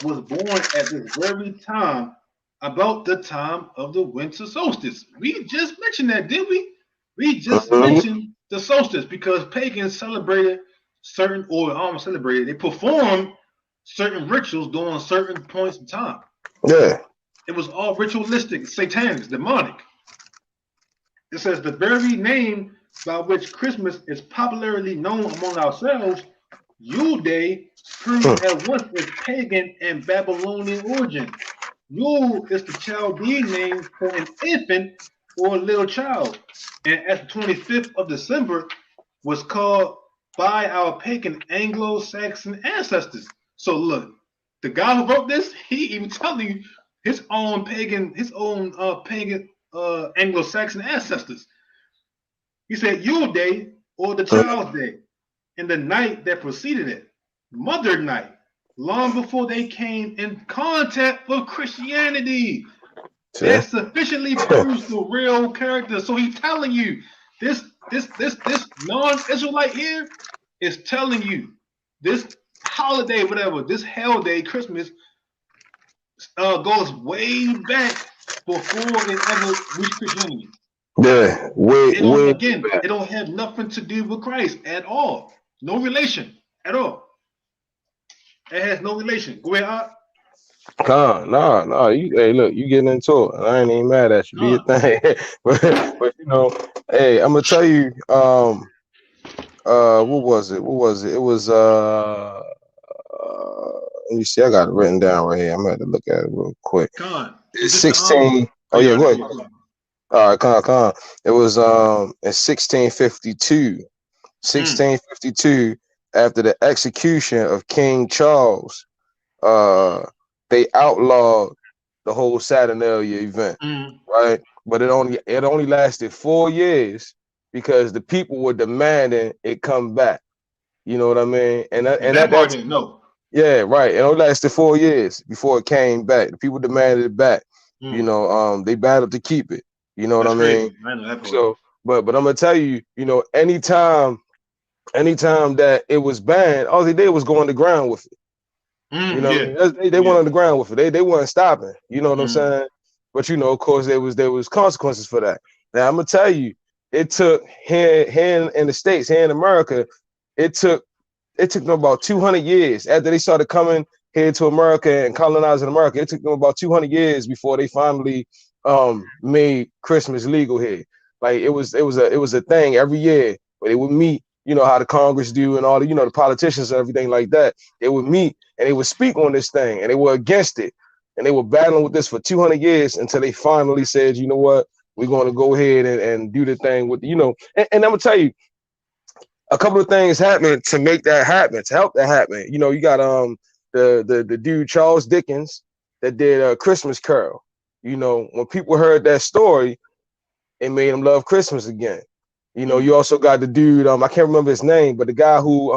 was born at this very time, about the time of the winter solstice. We just mentioned that, didn't we? We just Mm. mentioned the solstice because pagans celebrated certain, or almost celebrated, they performed certain rituals during certain points in time. Yeah. It was all ritualistic, satanic, demonic. It says the very name by which Christmas is popularly known among ourselves, Yule Day, proves Mm. at once its pagan and Babylonian origin. Yule is the Chaldean name for an infant or a little child, and as the 25th of December was called by our pagan Anglo-Saxon ancestors. So look, the guy who wrote this, he even telling you his own pagan Anglo-Saxon ancestors. He said Yule Day or the Mm. Child's Day, and the night that preceded it, Mother Night, long before they came in contact with Christianity. See? That sufficiently proves the real character. So he's telling you this non-Israelite here is telling you this holiday, whatever, this hell day, Christmas, goes way back before it ever reached Christianity. Yeah. It don't Way again, back. it don't have nothing to do with Christ at all. No relation at all. It has no relation. Go ahead, Gone. Nah. Hey, look, you getting into it. I ain't even mad at you. Do your Con. thing. but hey, I'm gonna tell you. What was it? What was it? It was let me see. I got it written down right here. I'm gonna have to look at it real quick. Con. Is It's this the 16. Oh Oh yeah, yeah, right go there. ahead. Yeah, go ahead. All right, come. It was in 1652. Mm, 1652, after the execution of King Charles, uh, they outlawed the whole Saturnalia event, mm. right? But it only lasted 4 years because the people were demanding it come back. You know what I mean? And And at that that part I didn't know. yeah, right. It only lasted 4 years before it came back. The people demanded it back. Mm. They battled to keep it. You know what I That's mean? crazy. I didn't know that part. So, but I'm gonna tell you, anytime that it was banned, all they did was go on the ground with it. You know what I Yeah. mean? They Yeah. went on the ground with it. They weren't stopping. You know what I'm Mm. saying? But of course, there was consequences for that. Now I'm gonna tell you, it took here in the States, here in America, it took them about 200 years after they started coming here to America and colonizing America. It took them about 200 years before they finally made Christmas legal here. Like it was a thing every year where they would meet you know, how the Congress do and all the, you know, the politicians and everything like that. They would meet and they would speak on this thing and they were against it. And they were battling with this for 200 years until they finally said, you know what, we're going to go ahead and do the thing with, you know, and I'm going to tell you, a couple of things happened to make that happen, to help that happen. You know, you got the dude Charles Dickens that did a Christmas Carol. You know, when people heard that story, it made them love Christmas again. You know, you also got the dude, I can't remember his name, but the guy who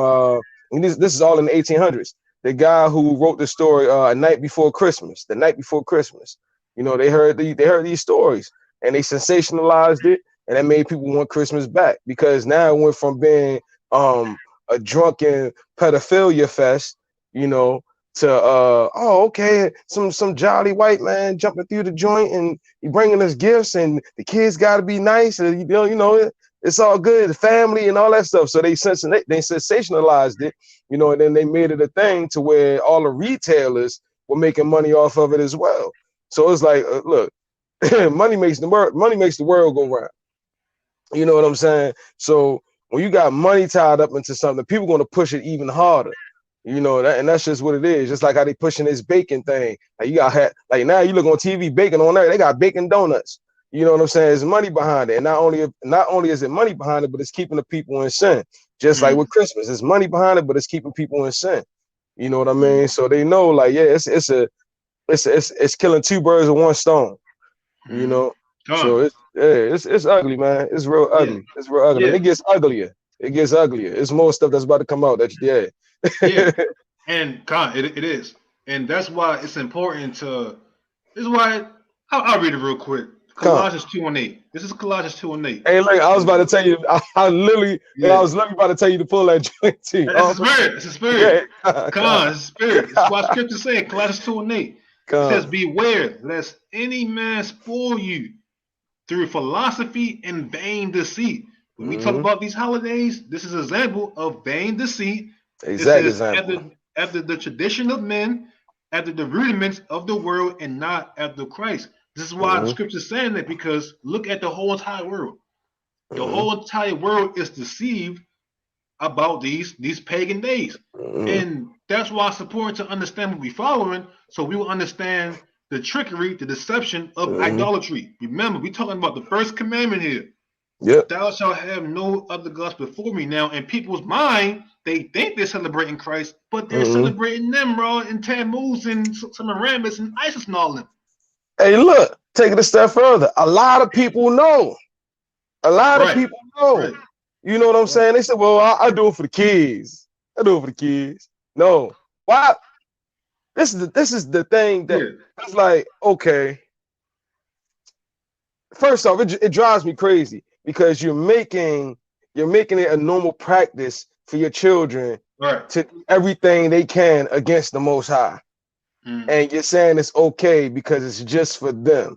and this is all in the 1800s. The guy who wrote the story A Night Before Christmas, The Night Before Christmas. You know, they heard these stories and they sensationalized it. And that made people want Christmas back because now it went from being a drunken pedophilia fest, you know, to oh, okay, some jolly white man jumping through the joint and he bringing us gifts and the kids got to be nice and you know it's all good, the family and all that stuff. So they sensationalized it, you know, and then they made it a thing to where all the retailers were making money off of it as well. So it's like, look, money makes the world go round. You know what I'm saying? So when you got money tied up into something, people going to push it even harder. You know, and that's just what it is. Just like how they pushing this bacon thing. Like you got like now you look on TV, bacon on there, they got bacon donuts. You know what I'm saying? There's money behind it. And not only is it money behind it, but it's keeping the people in sin. Just like with Christmas, there's money behind it, but it's keeping people in sin. You know what I mean? So they know, like, yeah, it's killing two birds with one stone. You know? So it's ugly, man. It's real ugly. Yeah. It's real ugly. Yeah. And it gets uglier. It's more stuff that's about to come out. And it is. And that's why it's important to. This is why I'll read it real quick. Colossians 2:8. This is Colossians 2:8. Hey, look, I was about to tell you. I was literally about to tell you to pull that joint too. It's a spirit. It's a spirit. That's why Scripture says Colossians 2:8. It says, "Beware lest any man spoil you through philosophy and vain deceit." When we talk about these holidays, this is an example of vain deceit. Exactly. After the tradition of men, after the rudiments of the world, and not after Christ. This is why the scripture is saying that, because look at the whole entire world. The whole entire world is deceived about these pagan days. And that's why it's important to understand what we're following, so we will understand the trickery, the deception of idolatry. Remember, we're talking about the first commandment here. Yep. Thou shalt have no other gods before me. Now, in people's mind, they think they're celebrating Christ, but they're celebrating Nimrod and Tammuz and Semiramis and Isis and all them. Hey, look, take it a step further. A lot of people know. Right. You know what I'm saying? They said, well, I do it for the kids. No. Why? This is the thing that it's like, okay. First off, it drives me crazy because you're making it a normal practice for your children to do everything they can against the Most High. And you're saying it's okay because it's just for them.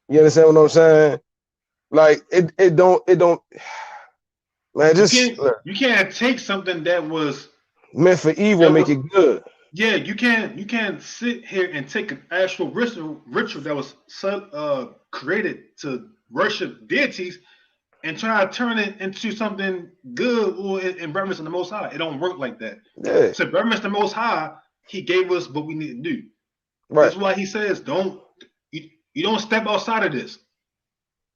You understand what I'm saying? Like it don't man, just you can't take something that was meant for evil and make it good. Yeah, you can't sit here and take an actual ritual that was created to worship deities and try to turn it into something good or in reverence to the Most High. It don't work like that. Yeah. So reverence to the Most High, He gave us what we need to do. Right. That's why He says, you don't step outside of this.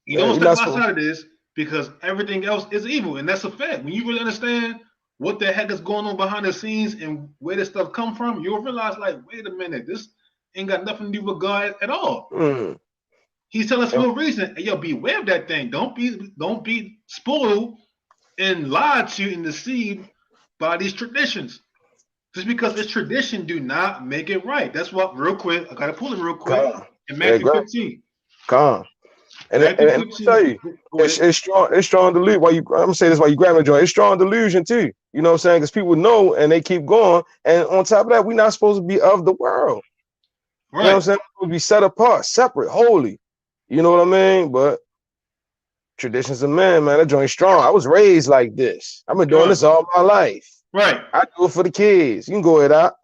You don't step outside of this because everything else is evil, and that's a fact. When you really understand what the heck is going on behind the scenes and where this stuff come from, you'll realize, like, wait a minute, this ain't got nothing to do with God at all. He's telling us for no reason. Hey, yo, beware of that thing. Don't be spoiled and lied to and deceived by these traditions. Just because it's tradition do not make it right. That's what, real quick, I gotta pull it real quick. In Matthew 15. And let me tell you, it's strong delusion. I'm gonna say this while you grab the joint. It's strong delusion too. You know what I'm saying? Because people know and they keep going. And on top of that, we're not supposed to be of the world. Right. You know what I'm saying? We'll be set apart, separate, holy. You know what I mean? But traditions of man, that joint strong. I was raised like this. I've been doing this all my life. Right. I do it for the kids. You can go ahead out.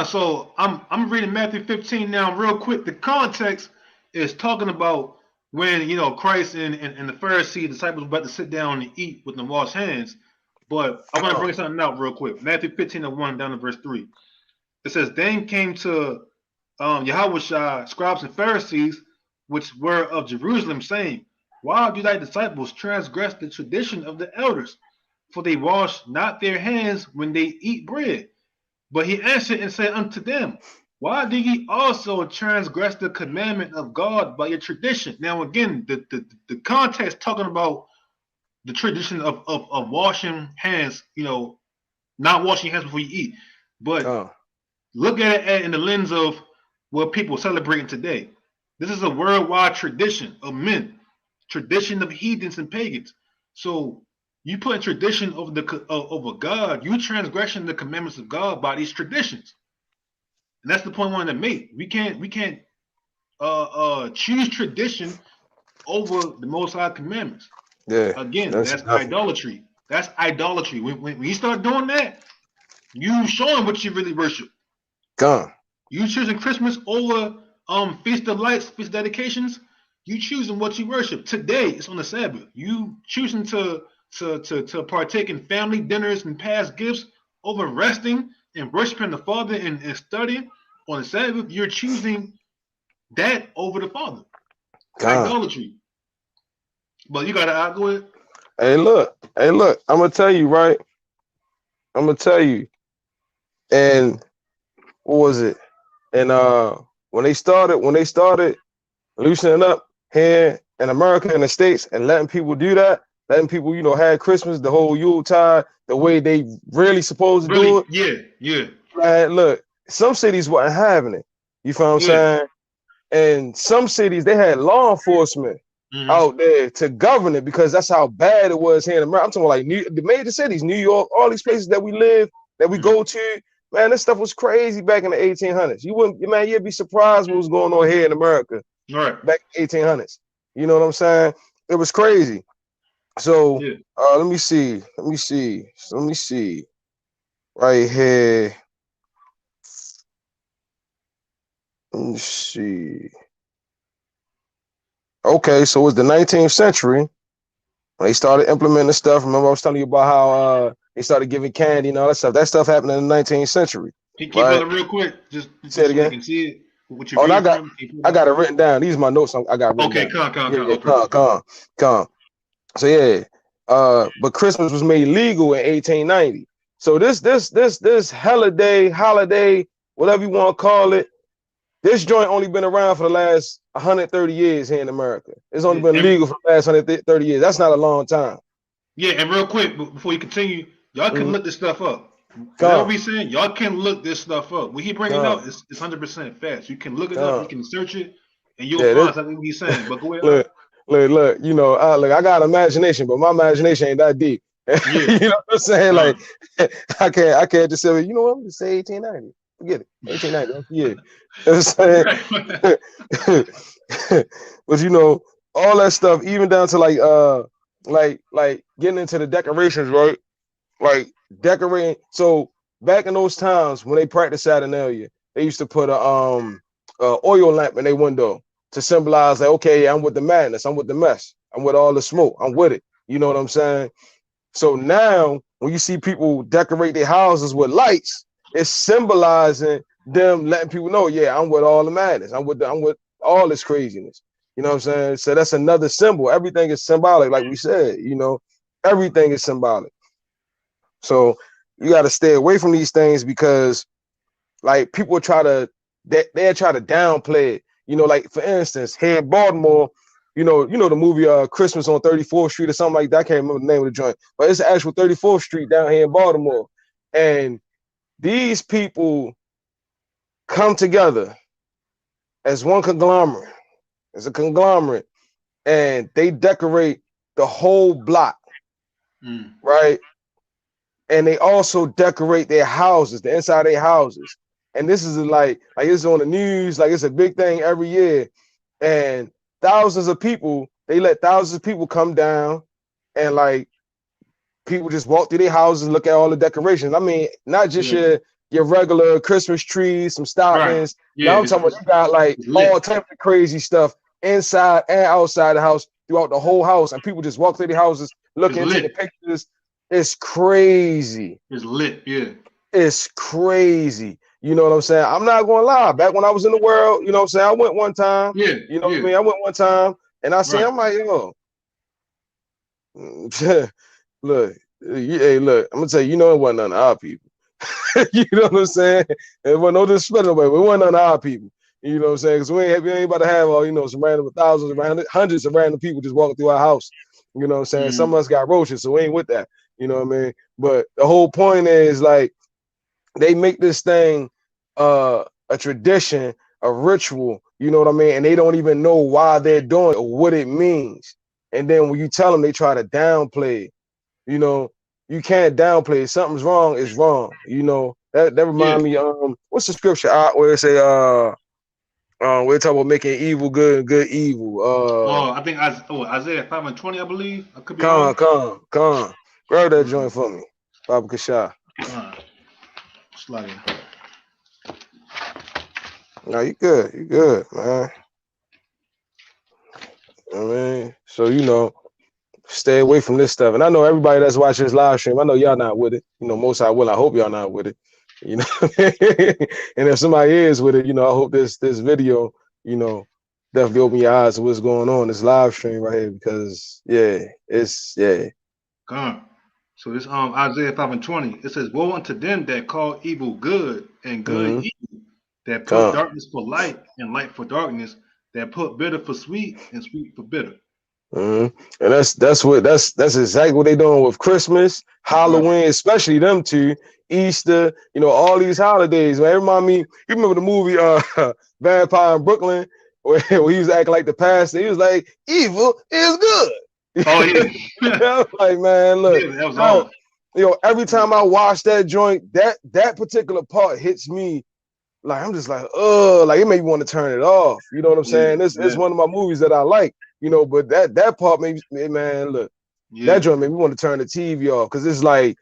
So I'm reading Matthew 15 now real quick. The context is talking about when, Christ and the Pharisee disciples were about to sit down and eat with them washed hands. But I want to bring something out real quick. Matthew 15:1 down to verse 3. It says, Then came to Yahweh scribes and Pharisees, which were of Jerusalem, saying, Why do thy disciples transgress the tradition of the elders? For they wash not their hands when they eat bread. But he answered and said unto them, Why do ye also transgress the commandment of God by your tradition? Now again, the context talking about the tradition of washing hands, not washing hands before you eat. But look at it in the lens of what people are celebrating today. This is a worldwide tradition of men, tradition of heathens and pagans. So you put in tradition over God, you transgressing the commandments of God by these traditions. And that's the point I wanted to make. We can't choose tradition over the Most High commandments. Yeah. Again, that's idolatry. That's idolatry. When you start doing that, you showing what you really worship. Gone. You choosing Christmas over Feast of Lights, Feast dedications. You choosing what you worship. Today, it's on the Sabbath. You choosing to partake in family dinners and past gifts over resting and worshiping the Father and studying on the Sabbath. You're choosing that over the Father. Idolatry. But you gotta argue it. Hey, look. I'm gonna tell you, right? And what was it? And when they started loosening up here in America and the States and letting people do that, letting people, have Christmas, the whole Yuletide, the way they really supposed to do it. Yeah. Right, look, some cities wasn't having it. You feel what I'm saying? And some cities, they had law enforcement out there to govern it because that's how bad it was here in America. I'm talking like the major cities, New York, all these places that we live, that we go to. Man, this stuff was crazy back in the 1800s. You'd be surprised what was going on here in America back in the 1800s. You know what I'm saying? It was crazy. So let me see. Right here. Let me see. Okay, so it was the 19th century when they started implementing stuff. Remember, I was telling you about how they started giving candy and all that stuff. That stuff happened in the 19th century. Keep it real quick. Just say it again. So we can see it. What you I got it written down. These are my notes. I got written down. Come. So yeah, but Christmas was made legal in 1890. So this holiday, whatever you want to call it, this joint only been around for the last 130 years here in America. It's only been legal for the last 130 years. That's not a long time. Yeah, and real quick, before you continue, y'all can look this stuff up. Whatever we saying, y'all can look this stuff up. What he bringing up is 100% facts. You can look it up, you can search it, and you'll find something he's saying. But go ahead. Look, look, I got imagination, but my imagination ain't that deep. You know what I'm saying? Like, I can't just say, you know what, I'm just say 1890. Forget it. 1890. Yeah. But all that stuff, even down to like getting into the decorations, right? Like decorating. So back in those times when they practiced Saturnalia, they used to put a oil lamp in their window to symbolize like, okay, I'm with the madness, I'm with the mess, I'm with all the smoke, I'm with it. You know what I'm saying? So now when you see people decorate their houses with lights, it's symbolizing them letting people know, yeah, I'm with all the madness, I'm with all this craziness. You know what I'm saying? So that's another symbol. Everything is symbolic, like we said. Everything is symbolic. So you got to stay away from these things because, like, people try to downplay it. Like for instance, here in Baltimore, you know the movie Christmas on 34th Street or something like that. I can't remember the name of the joint, but it's the actual 34th Street down here in Baltimore, and these people come together as one conglomerate, and they decorate the whole block, right? And they also decorate their houses, the inside of their houses. And this is like it's on the news, like it's a big thing every year. And thousands of people come down, and like people just walk through their houses and look at all the decorations. I mean, not just your regular Christmas trees, some stockings. Right. Now I'm talking about you got like all types of crazy stuff inside and outside the house, throughout the whole house, and people just walk through the houses looking and taking pictures. It's crazy. It's lit, yeah. It's crazy. You know what I'm saying? I'm not gonna lie. Back when I was in the world, you know what I'm saying? I went one time. Yeah, You know what I yeah. mean? I went one time, and I said, Right. I'm like, yo, look, hey, look. I'm gonna tell you, you know, it wasn't none of our people. You know what I'm saying? It wasn't no disrespect away. It wasn't none of our people. You know what I'm saying? Because we ain't about to have all, you know, some random thousands, hundreds of random people just walking through our house. You know what I'm saying? Some of us got roaches, so we ain't with that. You know what I mean? But the whole point is like they make this thing a tradition, a ritual, you know what I mean? And they don't even know why they're doing it or what it means. And then when you tell them, they try to downplay it. You know, you can't downplay it. Something's wrong, is wrong. You know, that remind me, what's the scripture out where it say we're talking about making evil good and good evil. I think Isaiah 5:20, I believe. I could be wrong. Come. Grab that joint for me. Baba Kasha. Slide in. No, you good, man. I mean, so you know, stay away from this stuff. And I know everybody that's watching this live stream, I know y'all not with it. You know, most I will. I hope y'all not with it. You know, and if somebody is with it, you know, I hope this video, you know, definitely open your eyes to what's going on this live stream right here because Come. So this Isaiah 5:20, it says, "Woe unto them that call evil good and good evil, that put darkness for light and light for darkness, that put bitter for sweet and sweet for bitter." And that's exactly what they doing with Christmas, Halloween, especially them two, Easter, you know, all these holidays. Man, it remind me, you remember the movie Vampire in Brooklyn, where he was acting like the pastor. He was like, evil is good. Oh yeah. I was like, man, look, Yeah, that was all. you know, every time I watch that joint, that particular part hits me. Like I'm just like, like it made me want to turn it off. You know what I'm saying? It's one of my movies that I like, you know, but that part made me, man, look, that joint made me want to turn the TV off because it's like,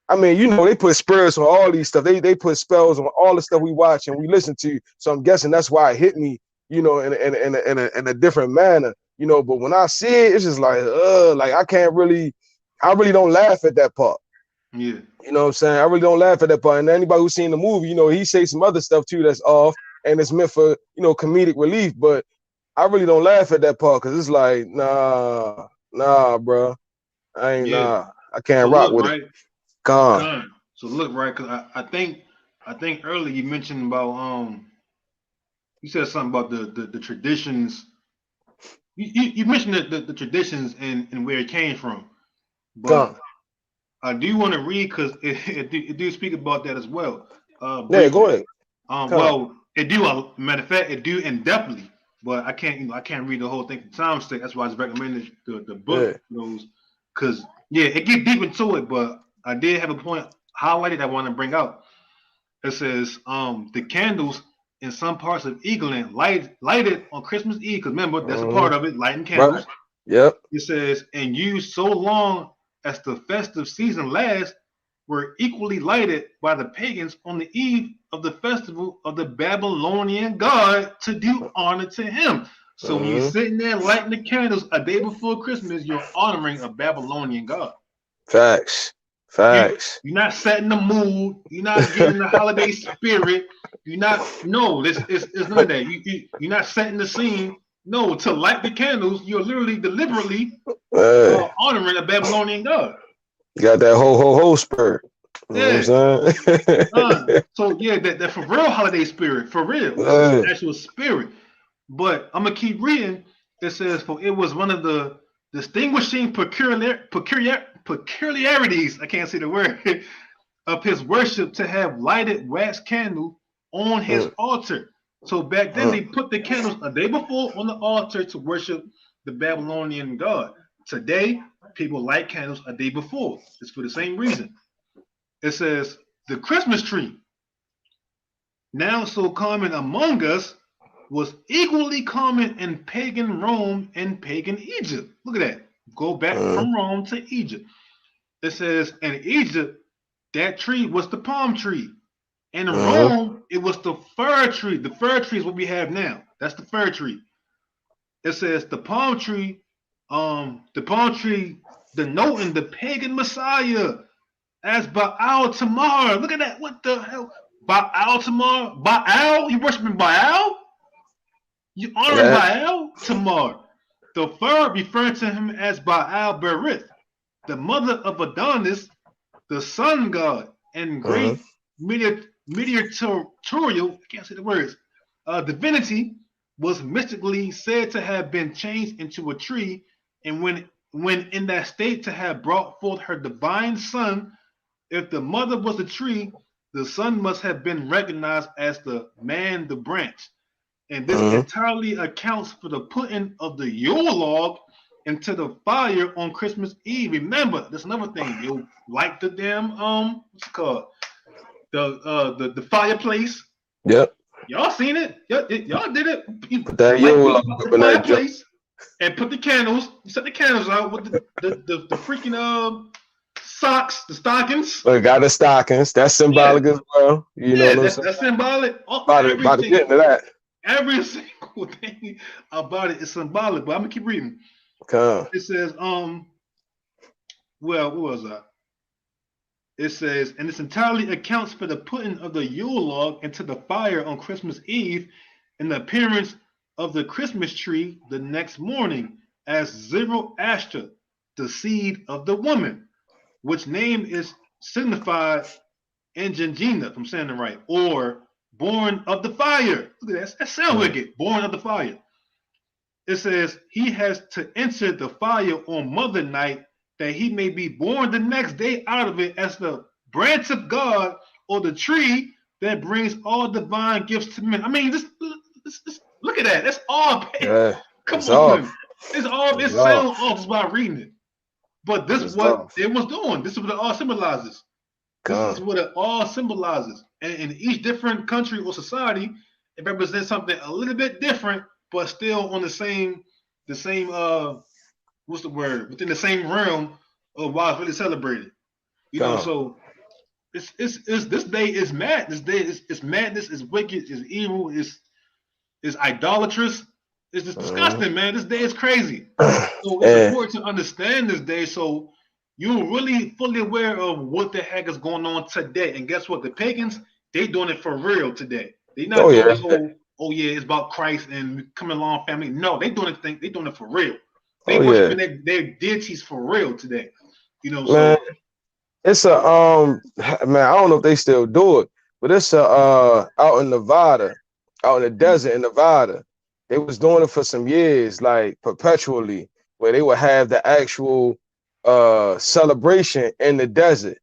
I mean, you know, they put spirits on all these stuff. They put spells on all the stuff we watch and we listen to. So I'm guessing that's why it hit me, you know, in a different manner, you know. But when I see it, it's just like I really don't laugh at that part. Yeah. You know what I'm saying? I really don't laugh at that part. And anybody who's seen the movie, you know, he say some other stuff too that's off and it's meant for, you know, comedic relief. But I really don't laugh at that part because it's like, nah, bro. I can't rock with it. Con. So look, right, because I think earlier you mentioned about you said something about the traditions. You mentioned the traditions and where it came from. But I do want to read because it do speak about that as well. Yeah, go ahead. Well, it do. Matter of fact, it do indefinitely. But I can't read the whole thing for time's sake. That's why I just recommended the book those because it get deep into it. But I did have a point highlighted I want to bring out. It says the candles in some parts of England lighted on Christmas Eve. Because remember, that's a part of it, lighting candles. Right. Yep. It says, and used so long as the festive season lasts, were equally lighted by the pagans on the eve of the festival of the Babylonian god to do honor to him. So when you're sitting there lighting the candles a day before Christmas, you're honoring a Babylonian god. Facts. You're not setting the mood. You're not getting the holiday spirit. You're not. No, it's none of that. You're not setting the scene. No, to light the candles, you're literally deliberately honoring a Babylonian god. You got that ho spirit. You know what I'm saying? So that for real holiday spirit, for real, it's actual spirit. But I'm gonna keep reading. It says, for it was one of the distinguishing peculiarities, I can't say the word, of his worship to have lighted wax candle on his altar. So back then they put the candles a day before on the altar to worship the Babylonian god. Today, people light candles a day before. It's for the same reason. It says, the Christmas tree, now so common among us, was equally common in pagan Rome and pagan Egypt. Look at that. Go back from Rome to Egypt. It says, in Egypt, that tree was the palm tree. In Rome, it was the fir tree. The fir tree is what we have now. That's the fir tree. It says the palm tree denoting the pagan Messiah as Baal Tamar. Look at that. What the hell? Baal Tamar? Baal? You worshiping Baal? You honoring Baal Tamar? The third referring to him as Baal Berith, the mother of Adonis, the sun god, and great mediatorial, I can't say the words, divinity, was mystically said to have been changed into a tree, and when in that state to have brought forth her divine son. If the mother was a tree, the son must have been recognized as the man, the branch. And this entirely accounts for the putting of the Yule log into the fire on Christmas Eve. Remember, there's another thing. You like the damn what's it called? The fireplace. Yep. Y'all seen it? Y'all did it. You put that Yule log up in the fireplace and put the candles. You set the candles out with the freaking socks, the stockings. We got the stockings. That's symbolic as well. You know what I'm saying? That's symbolic. About to get into that. Every single thing about it is symbolic, but I'm gonna keep reading. It says, well, what was that? It says, and this entirely accounts for the putting of the Yule log into the fire on Christmas Eve and the appearance of the Christmas tree the next morning as Zoroaster, the seed of the woman, which name is signified Angelina, if I'm saying it right, or born of the fire. Look at that. That sounds wicked. Born of the fire. It says he has to enter the fire on Mother Night that he may be born the next day out of it as the branch of God or the tree that brings all divine gifts to men. I mean, this look at that. That's all. Come on. It's all. It sounds off just by reading it. But this is what it was doing. This is what it all symbolizes. This is what it all symbolizes. And in each different country or society, it represents something a little bit different, but still on the same what's the word? Within the same realm of why it's really celebrated. You know, so it's this day is mad. This day is madness, is wicked, is evil, is idolatrous. It's just disgusting, man. This day is crazy. So it's important to understand this day so you're really fully aware of what the heck is going on today. And guess what? The pagans, they doing it for real today. They not doing this whole, it's about Christ and coming along family. No, they doing it for real. They worshiping their deities for real today. You know, man, so it's a man, I don't know if they still do it, but it's a out in Nevada, out in the desert in Nevada. They was doing it for some years, like perpetually, where they would have the actual celebration in the desert.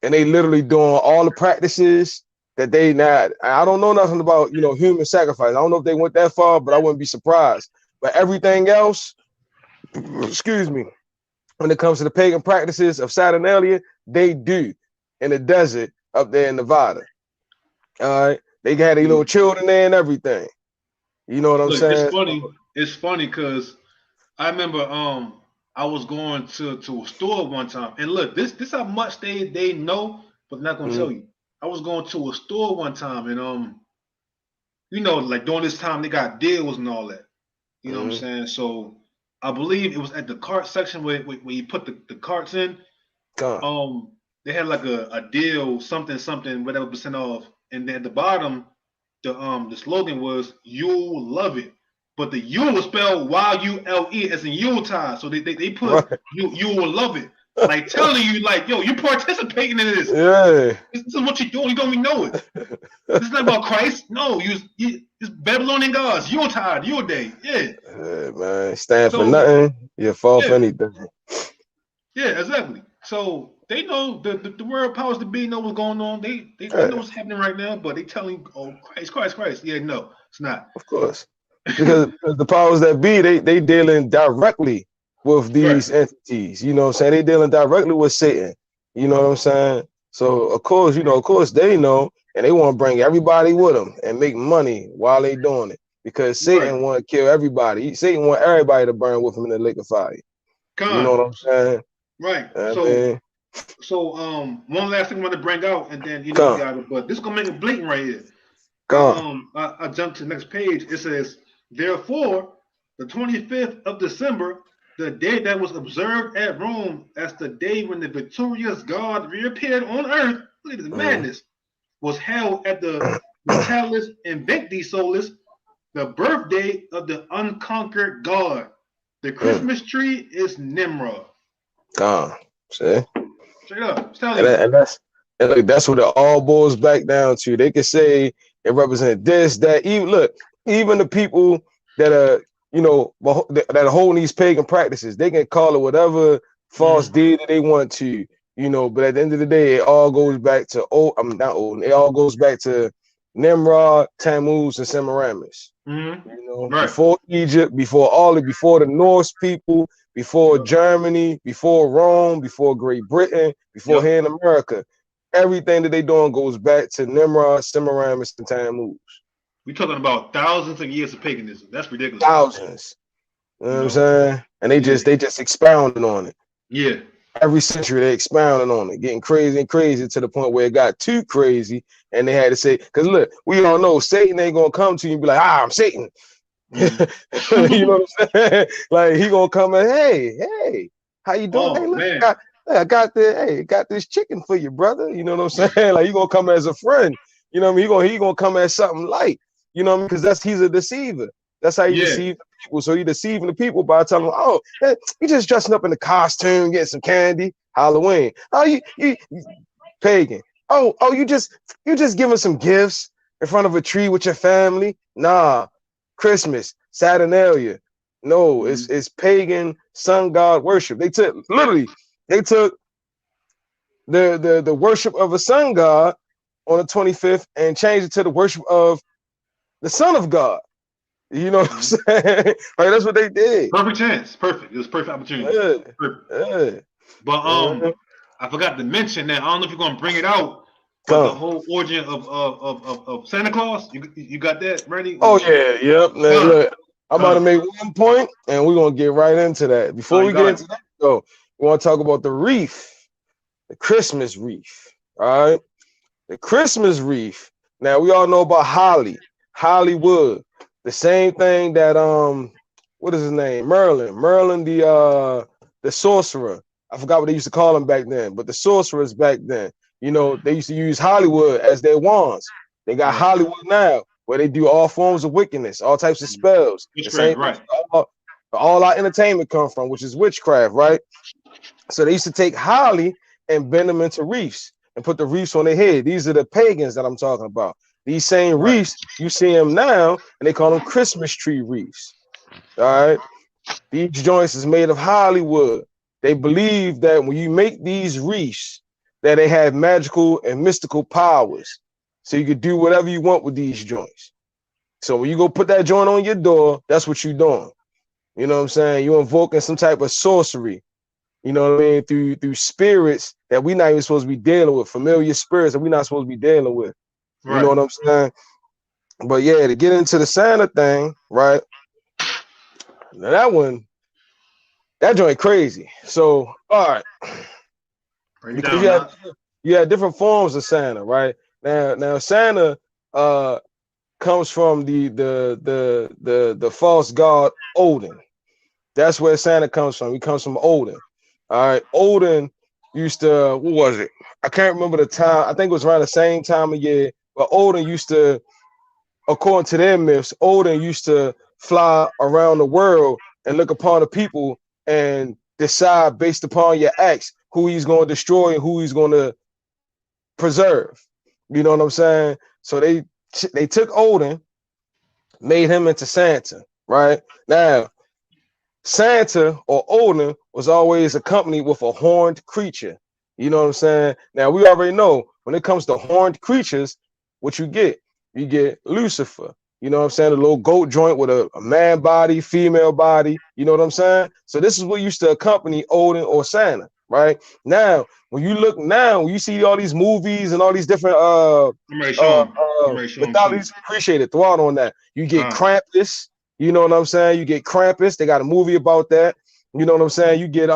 And they literally doing all the practices that they not. I don't know nothing about, human sacrifice. I don't know if they went that far, but I wouldn't be surprised. But everything else, excuse me, when it comes to the pagan practices of Saturnalia, they do in the desert up there in Nevada. All right. They got their little children there and everything. You know what I'm saying? It's funny because I remember I was going to a store one time, and look, this how much they know, but not gonna tell you. I was going to a store one time, and like during this time they got deals and all that. You know what I'm saying? So I believe it was at the cart section where you put the carts in. They had like a deal, something, whatever percent off, and then at the bottom, the slogan was "You'll love it," but the "you" was spelled Y-U-L-E as in Yuletide. So they put you will love it, like telling you like, yo, you participating in this. Yeah, this is what you're doing. You don't even know it. This is not about Christ. No, it's Babylonian gods. Yuletide, your day. Yeah, man, stand for nothing. You fall for anything. Yeah, exactly. So they know the world powers to be know what's going on. They know what's happening right now, but they telling, oh, Christ. Yeah, no, it's not. Of course. Because the powers that be, they dealing directly with these entities. You know what I'm saying? They dealing directly with Satan. You know what I'm saying? So of course they know, and they want to bring everybody with them and make money while they doing it. Because Satan want to kill everybody. Satan want everybody to burn with him in the lake of fire. You know what I'm saying? Right. So one last thing I want to bring out, and then got it, but this is gonna make it blatant right here. I jumped to the next page. It says, therefore, the 25th of December the day that was observed at Rome as the day when the victorious God reappeared on earth, look at this madness, was held at the Natalis Invicti Solis, the birthday of the unconquered God. The Christmas tree is Nimrod. See? Straight up. Tell you. And like, that's what it all boils back down to. They could say it represents this, that. Even the people that are, that are holding these pagan practices, they can call it whatever false deity they want to, But at the end of the day, it all goes back to It all goes back to Nimrod, Tammuz, and Semiramis. Right. Before Egypt, before the Norse people, before Germany, before Rome, before Great Britain, before here in America. Everything that they doing goes back to Nimrod, Semiramis, and Tammuz. We're talking about thousands of years of paganism. That's ridiculous. Thousands. You know what I'm saying? And they just expounded on it. Yeah. Every century they expounded on it, getting crazy and crazy to the point where it got too crazy, and they had to say, because look, we all know Satan ain't gonna come to you and be like, I'm Satan. You know what I'm saying? Like he gonna come and hey, how you doing? Hey, look, I got this chicken for you, brother. You know what I'm saying? Like he gonna come as a friend. You know what I mean? He gonna come as something light. You know what I mean? Because he's a deceiver. That's how he deceives the people. So he deceiving the people by telling them, oh, hey, you just dressing up in the costume, getting some candy, Halloween. Oh, you pagan. Oh, you just giving some gifts in front of a tree with your family. Nah, Christmas, Saturnalia. No, it's pagan sun god worship. They took the worship of a sun god on the 25th and changed it to the worship of the Son of God. You know what I'm saying? Like that's what they did. Perfect chance. Perfect. It was perfect opportunity. Perfect. But I forgot to mention that. I don't know if you're gonna bring it out, but the whole origin of Santa Claus. You got that ready? Oh yeah, yep. Now, look, I'm about to make one point, and we're gonna get right into that. Before we get into that, though, we want to talk about the wreath, the Christmas wreath. All right, the Christmas wreath. Now we all know about Hollywood. The same thing that what is his name? Merlin, the sorcerer. I forgot what they used to call him back then, but the sorcerers back then, they used to use Hollywood as their wands. They got Hollywood now, where they do all forms of wickedness, all types of spells. The same right. All our entertainment come from, which is witchcraft, right? So they used to take holly and bend them into wreaths and put the wreaths on their head. These are the pagans that I'm talking about. These same wreaths, you see them now, and they call them Christmas tree wreaths. All right. These joints is made of Hollywood. They believe that when you make these wreaths, that they have magical and mystical powers. So you can do whatever you want with these joints. So when you go put that joint on your door, that's what you're doing. You know what I'm saying? You're invoking some type of sorcery. You know what I mean? Through spirits that we're not even supposed to be dealing with, familiar spirits that we're not supposed to be dealing with. You know what I'm saying? But yeah, to get into the Santa thing, right? Now that joint crazy. So all right, because you have different forms of Santa, right? Now Santa comes from the false god Odin. That's where Santa comes from. He comes from Odin. All right, Odin used to, what was it? I can't remember the time. I think it was around the same time of year. But Odin used to, according to their myths, Odin used to fly around the world and look upon the people and decide based upon your acts who he's going to destroy and who he's going to preserve. You know what I'm saying? So they took Odin, made him into Santa, right? Now, Santa or Odin was always accompanied with a horned creature. You know what I'm saying? Now, we already know when it comes to horned creatures, what you get Lucifer. You know what I'm saying? A little goat joint with a man body, female body. You know what I'm saying? So this is what used to accompany Odin or Santa, right? Now, when you see all these movies and all these different mythologies, appreciate it. Throw out on that. You get Krampus. You know what I'm saying? You get Krampus. They got a movie about that. You know what I'm saying? You get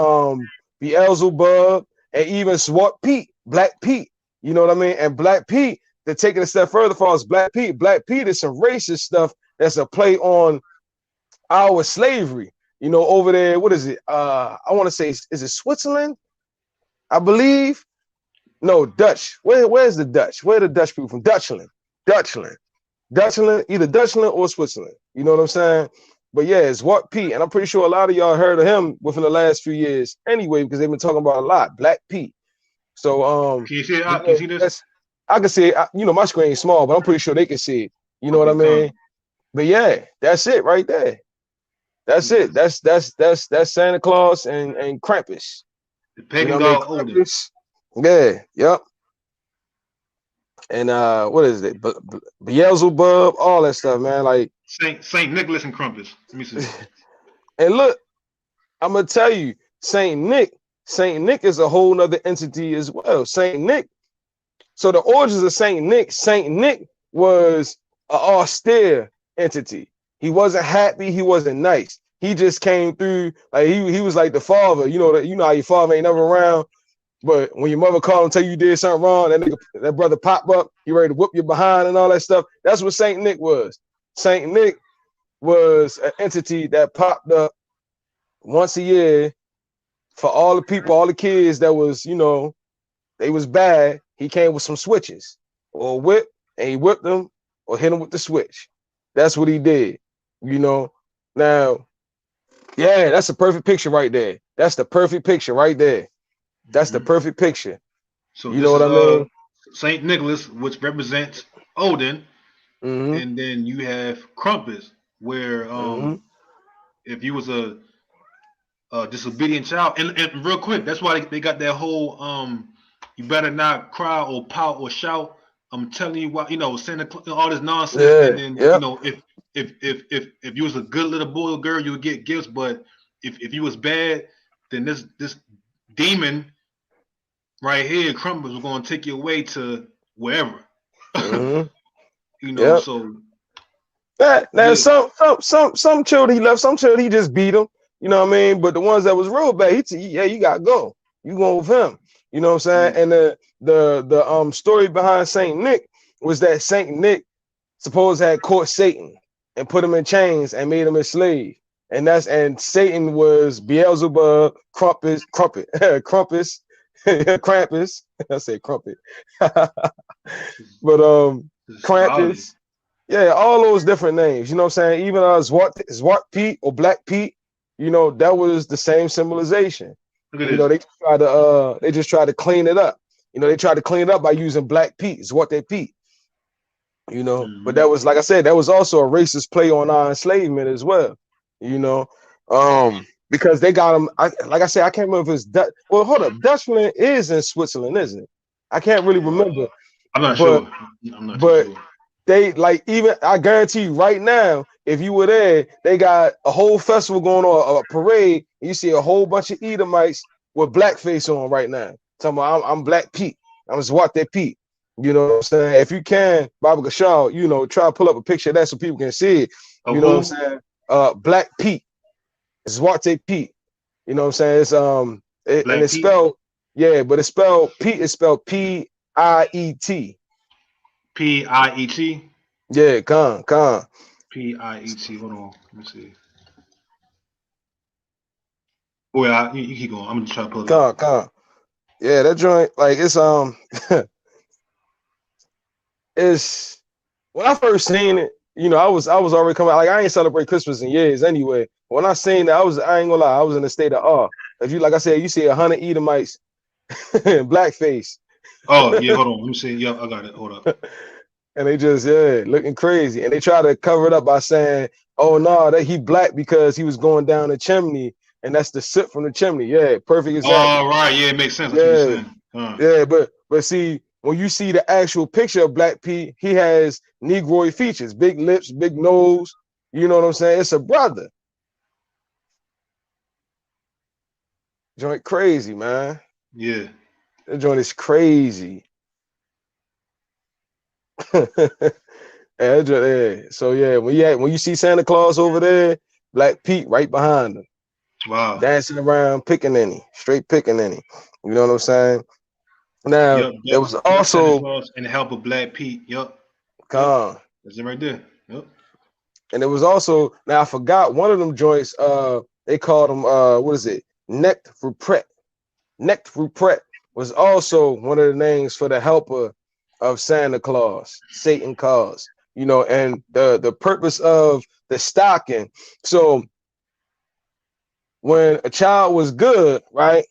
Beelzebub and even Swart Pete, Black Pete. You know what I mean? And Black Pete, to take it a step further for us, Black Pete is some racist stuff that's a play on our slavery. You know, over there, what is it? I want to say, is it Switzerland? I believe. No, Dutch. Where's the Dutch? Where are the Dutch people from? Dutchland. Dutchland, either Dutchland or Switzerland. You know what I'm saying? But yeah, it's Wat Pete, and I'm pretty sure a lot of y'all heard of him within the last few years anyway, because they've been talking about a lot. Black Pete. So can you see it? Can yeah, you see this? I can see it. You know, my screen's small, but I'm pretty sure they can see it. You know what I mean? But yeah, that's it right there. That's it. That's Santa Claus and Krampus. The pagan god Odin. Yeah, yep. And what is it? Beelzebub, all that stuff, man. Like Saint Nicholas and Krampus. Let me see. And look, I'm gonna tell you, Saint Nick is a whole nother entity as well. Saint Nick. So the origins of Saint Nick was an austere entity. He wasn't happy, he wasn't nice. He just came through, like he was like the father. You know how your father ain't never around. But when your mother called and tell you did something wrong, that brother pop up, he ready to whoop you behind and all that stuff. That's what Saint Nick was. Saint Nick was an entity that popped up once a year for all the people, all the kids that was, they was bad. He came with some switches or a whip, and he whipped them or hit them with the switch. That's what he did. Now, yeah, that's a perfect picture right there. That's the perfect picture right there. That's the perfect picture. So you know what I mean? Saint Nicholas, which represents Odin, and then you have Krampus, where if you was a disobedient child, and real quick, that's why they got that whole you better not cry or pout or shout. I'm telling you what, Santa Claus, all this nonsense, and then if you was a good little boy or girl, you would get gifts, but if you was bad, then this demon right here, Krampus, was going to take you away to wherever. So now some children he left, some children he just beat them. You know what I mean? But the ones that was real bad, you gotta go. You going with him. You know what I'm saying? And the story behind Saint Nick was that Saint Nick supposed had caught Satan and put him in chains and made him a slave. And Satan was Beelzebub, Krampus. Krampus. I say crumpet. But Krampus. Yeah, all those different names. You know what I'm saying? Even Zwart Pete or Black Pete, that was the same symbolization. They just tried to clean it up. They tried to clean it up by using Black Pete, Zwart Pete. But that was, like I said, that was also a racist play on our enslavement as well. Because they got them. Like I said, I can't remember if it's Dutch. Well, hold up, Dutchland is in Switzerland, isn't it? I can't really remember. I'm not sure. But they I guarantee you right now, if you were there, they got a whole festival going on, a parade. And you see a whole bunch of Edomites with blackface on right now. Talking about I'm Black Pete. I'm Zwart Pete. You know what I'm saying? If you can, Baba Gashal, try to pull up a picture of that so people can see it. You know what I'm saying? Black Pete. Zwarte Pete. You know what I'm saying? It's and it's spelled, but it's spelled Pete is spelled Piet. Piet? Yeah, con. Piet. Hold on. Let me see. Oh yeah, you keep going. I'm gonna try to pull it up. Con. Yeah, that joint, like it's it's when I first seen it, I was already coming out. Like I ain't celebrate Christmas in years anyway. When I seen that, I ain't gonna lie, I was in a state of awe. If you, like I said, you see 100 Edomites in blackface. Oh yeah, hold on. Let me see. Yeah, I got it. Hold up. And they just looking crazy, and they try to cover it up by saying, "Oh no, that he black because he was going down the chimney, and that's the soot from the chimney." Yeah, perfect example. Oh right, yeah, it makes sense. Yeah, but see, when you see the actual picture of Black Pete, he has Negroid features, big lips, big nose. You know what I'm saying? It's a brother. Joint crazy, man. Yeah. That joint is crazy. So yeah, when you see Santa Claus over there, Black Pete right behind him. Wow. Dancing around, straight pickaninny. You know what I'm saying? Now there was also Santa Claus and the help of Black Pete. Yep. That's it right there. Yep. And it was also, now I forgot one of them joints, They called him what is it? Necht Ruprecht. Necht Ruprecht was also one of the names for the helper of Santa Claus, Satan Claus. You know, and the purpose of the stocking. So when a child was good, right?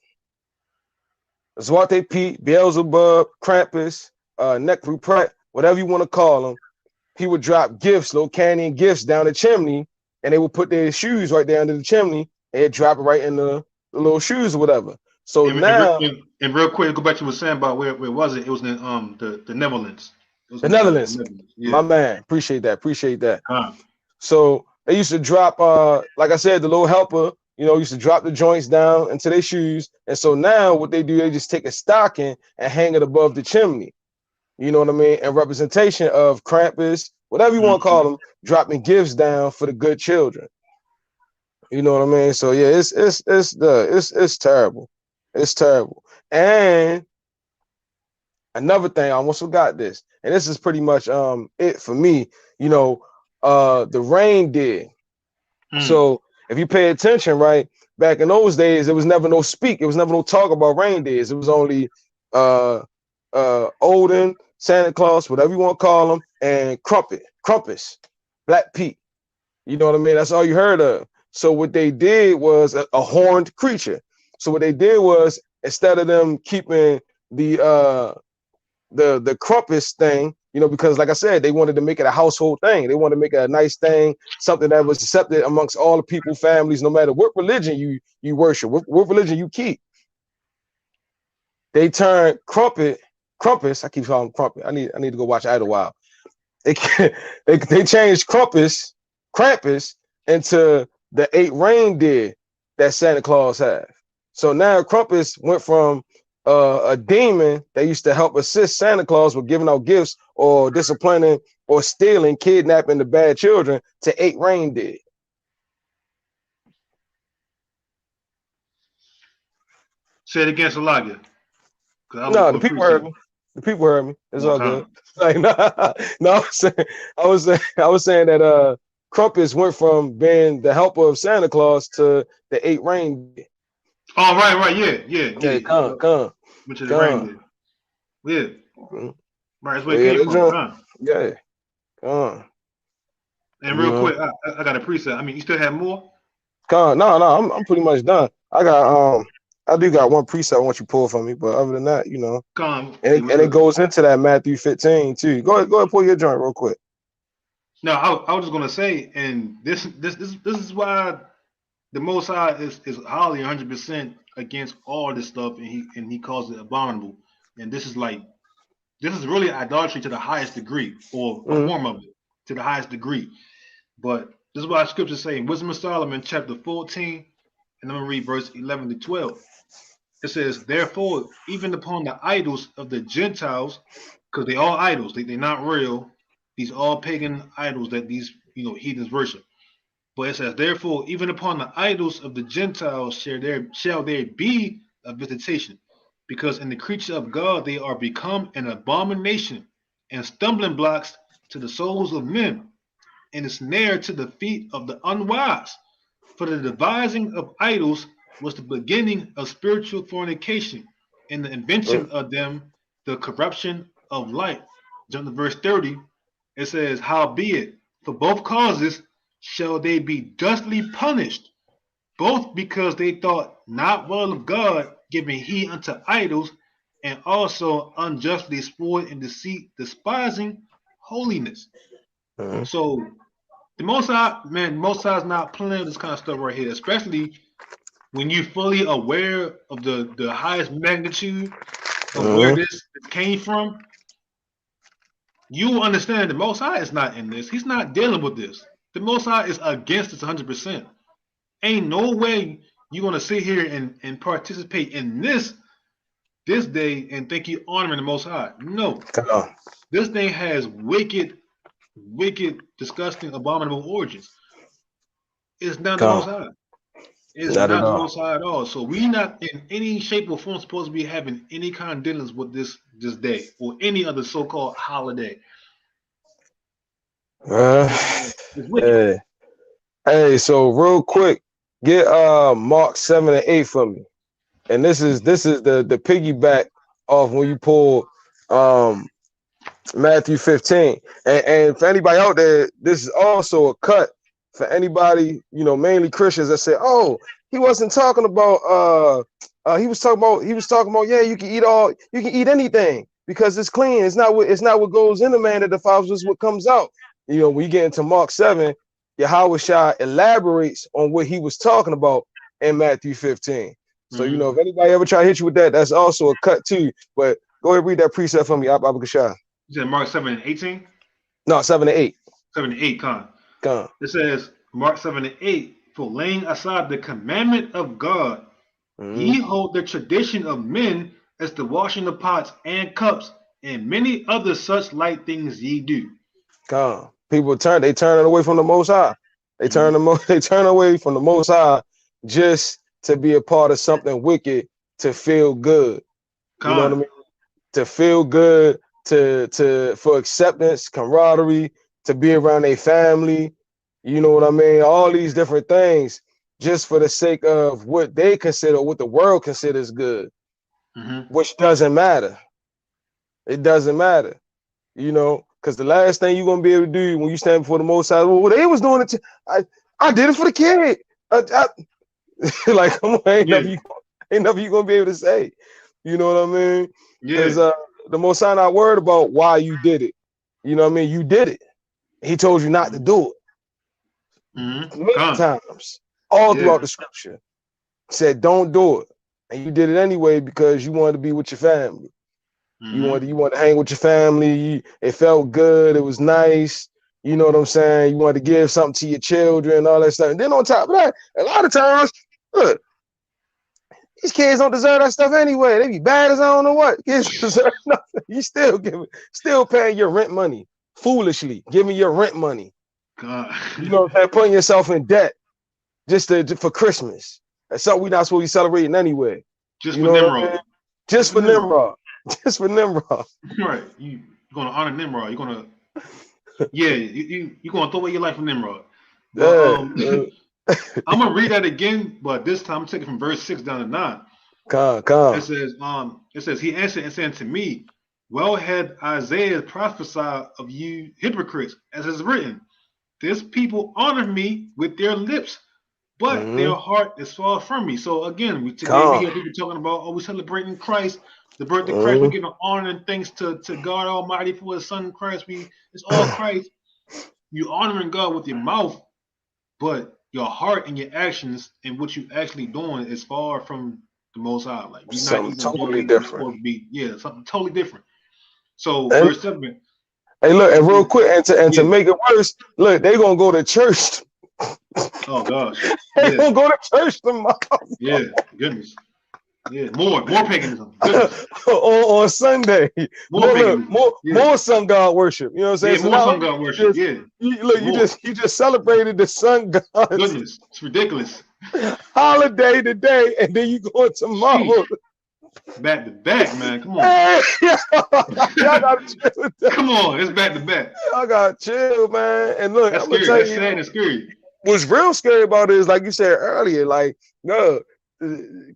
Zwarte Piet, Beelzebub, Krampus, Necht Ruprecht, whatever you want to call them, he would drop gifts, little candy and gifts down the chimney, and they would put their shoes right there under the chimney, and they'd drop it right in the little shoes or whatever. So now, and real quick, go back to what you were saying about where was it? It was in the Netherlands. It was the in Netherlands, the Netherlands. Yeah. my man, appreciate that. So they used to drop, like I said, the little helper, you know, used to drop the joints down into their shoes, and so now what they do, they just take a stocking and hang it above the chimney. You know what I mean? And representation of Krampus, whatever you want to call them, dropping gifts down for the good children. You know what I mean? So yeah, it's terrible. It's terrible. And another thing, I almost forgot this, and this is pretty much it for me. You know, the reindeer. So if you pay attention, right, back in those days, there was never no speak. It was never no talk about reindeers. It was only Odin, Santa Claus, whatever you want to call them, and Krampus, Black Pete. You know what I mean? That's all you heard of. So what they did was a horned creature. So what they did was, instead of them keeping the Krampus thing, you know, because like I said, they wanted to make it a household thing. They wanted to make it a nice thing, something that was accepted amongst all the people, families, no matter what religion you worship, what religion you keep. They turned Krampus. I keep calling him Krampus. I need to go watch Idlewild. They changed Krampus into the 8 reindeer that Santa Claus had. So now Krampus went from a demon that used to help assist Santa Claus with giving out gifts or disciplining or stealing, kidnapping the bad children to 8 reindeer. Say it again, Salaga. No, the people heard me. The people heard me. It's all good. Like, no, I was saying that Krampus went from being the helper of Santa Claus to the 8 reindeer. Oh, right, yeah. Come. Went to the reindeer. Yeah. Right, that's where it came from. Yeah. Come. And real quick, I got a preset. I mean, you still have more? No, I'm pretty much done. I do got one preset I want you to pull from me, but other than that, you know, and it goes into that Matthew 15 too. Go ahead, pull your joint real quick. No, I was just gonna say, and this is why the Most High is highly 100% against all this stuff, and he calls it abominable. And this is really idolatry to the highest degree, or a form of it to the highest degree. But this is why scriptures say in Wisdom of Solomon, chapter 14, and I'm gonna read verse 11 to 12. It says, therefore, even upon the idols of the Gentiles, because they all idols, they're not real. These all pagan idols that these heathens worship. But it says, therefore, even upon the idols of the Gentiles shall there be a visitation, because in the creature of God they are become an abomination and stumbling blocks to the souls of men, and a snare to the feet of the unwise. For the devising of idols was the beginning of spiritual fornication, and the invention of them the corruption of life. Jump to verse 30. It says, howbeit, for both causes shall they be justly punished, both because they thought not well of God, giving heed unto idols, and also unjustly spoiled in deceit, despising holiness. So the Most High is not playing this kind of stuff right here, especially when you're fully aware of the highest magnitude of where this came from. You understand the Most High is not in this. He's not dealing with this. The Most High is against this 100%. Ain't no way you're going to sit here and participate in this day and think you're honoring the Most High. No. This thing has wicked, disgusting, abominable origins. It's not the Most High. It's not the Most High at all. So we not in any shape or form supposed to be having any kind of dealings with this day or any other so-called holiday. Hey, so real quick, Get Mark 7 and 8 for me. And this is the piggyback off when you pull Matthew 15. And for anybody out there, this is also a cut for anybody, mainly Christians that say, oh, he wasn't talking about he was talking about, yeah, you can eat anything because it's clean. It's not what goes in the man that defiles, it's what comes out. When you get into Mark 7, Yahweh Shai elaborates on what he was talking about in Matthew 15. So, if anybody ever try to hit you with that, that's also a cut too. But go ahead and read that precept for me, Abba Shai. You said Mark 7 and 18? No, 7 and 8. 7 and 8, Con. Con. It says, Mark 7 and 8, for laying aside the commandment of God, ye hold the tradition of men as the washing of pots and cups, and many other such like things ye do. Con. People turn away from the Most High. They turn away from the Most High just to be a part of something wicked, to feel good. Con. You know what I mean? To feel good, for acceptance, camaraderie, to be around a family. You know what I mean? All these different things, just for the sake of what they consider, what the world considers good, which doesn't matter. It doesn't matter, because the last thing you're gonna be able to do when you stand before the Most High, well, they was doing it. I did it for the kid. Like, come on, ain't nothing you gonna be able to say. You know what I mean? Because the Most High not worried about why you did it. You know what I mean? You did it. He told you not to do it. Many times, all throughout the scripture, said don't do it, and you did it anyway because you wanted to be with your family. You wanted to hang with your family. It felt good. It was nice. You know what I'm saying? You wanted to give something to your children, all that stuff. And then on top of that, a lot of times, look, these kids don't deserve that stuff anyway. They be bad as I don't know what. Kids deserve nothing. You still paying your rent money foolishly. Giving your rent money. God. You know what I'm saying? Putting yourself in debt just for Christmas. That's something we're not supposed to be celebrating anyway. Just for Nimrod. Just for Nimrod. Just for Nimrod. Right. You're gonna honor Nimrod. You're gonna you're gonna throw away your life for Nimrod. But, I'm gonna read that again, but this time I'm taking from verse 6 down to 9. Come. It says, he answered and said to me, well had Isaiah prophesied of you hypocrites, as is written, this people honor me with their lips, but their heart is far from me. So again, today we hear people talking about, we celebrating Christ, the birth of Christ, we're giving honor and thanks to God Almighty for his son Christ. It's all Christ. You honoring God with your mouth, but your heart and your actions and what you actually doing is far from the Most High. Like you're something totally different. Something totally different. So verse 7. Hey, look, and real quick, to make it worse, look, they gonna go to church. Oh gosh, they gonna go to church tomorrow. Yeah, goodness. Yeah, more paganism. on Sunday. More sun god worship. You know what I'm saying? Yeah, more sun god worship. You just celebrated the sun god. Goodness, it's ridiculous. Holiday today, and then you go tomorrow. Back to back, man. Come on. Y'all gotta chill with that. Come on, it's back to back. Y'all gotta chill, man. And look, that's I'm gonna scary. tell That's sad and scary. What's real scary about it is, like you said earlier, like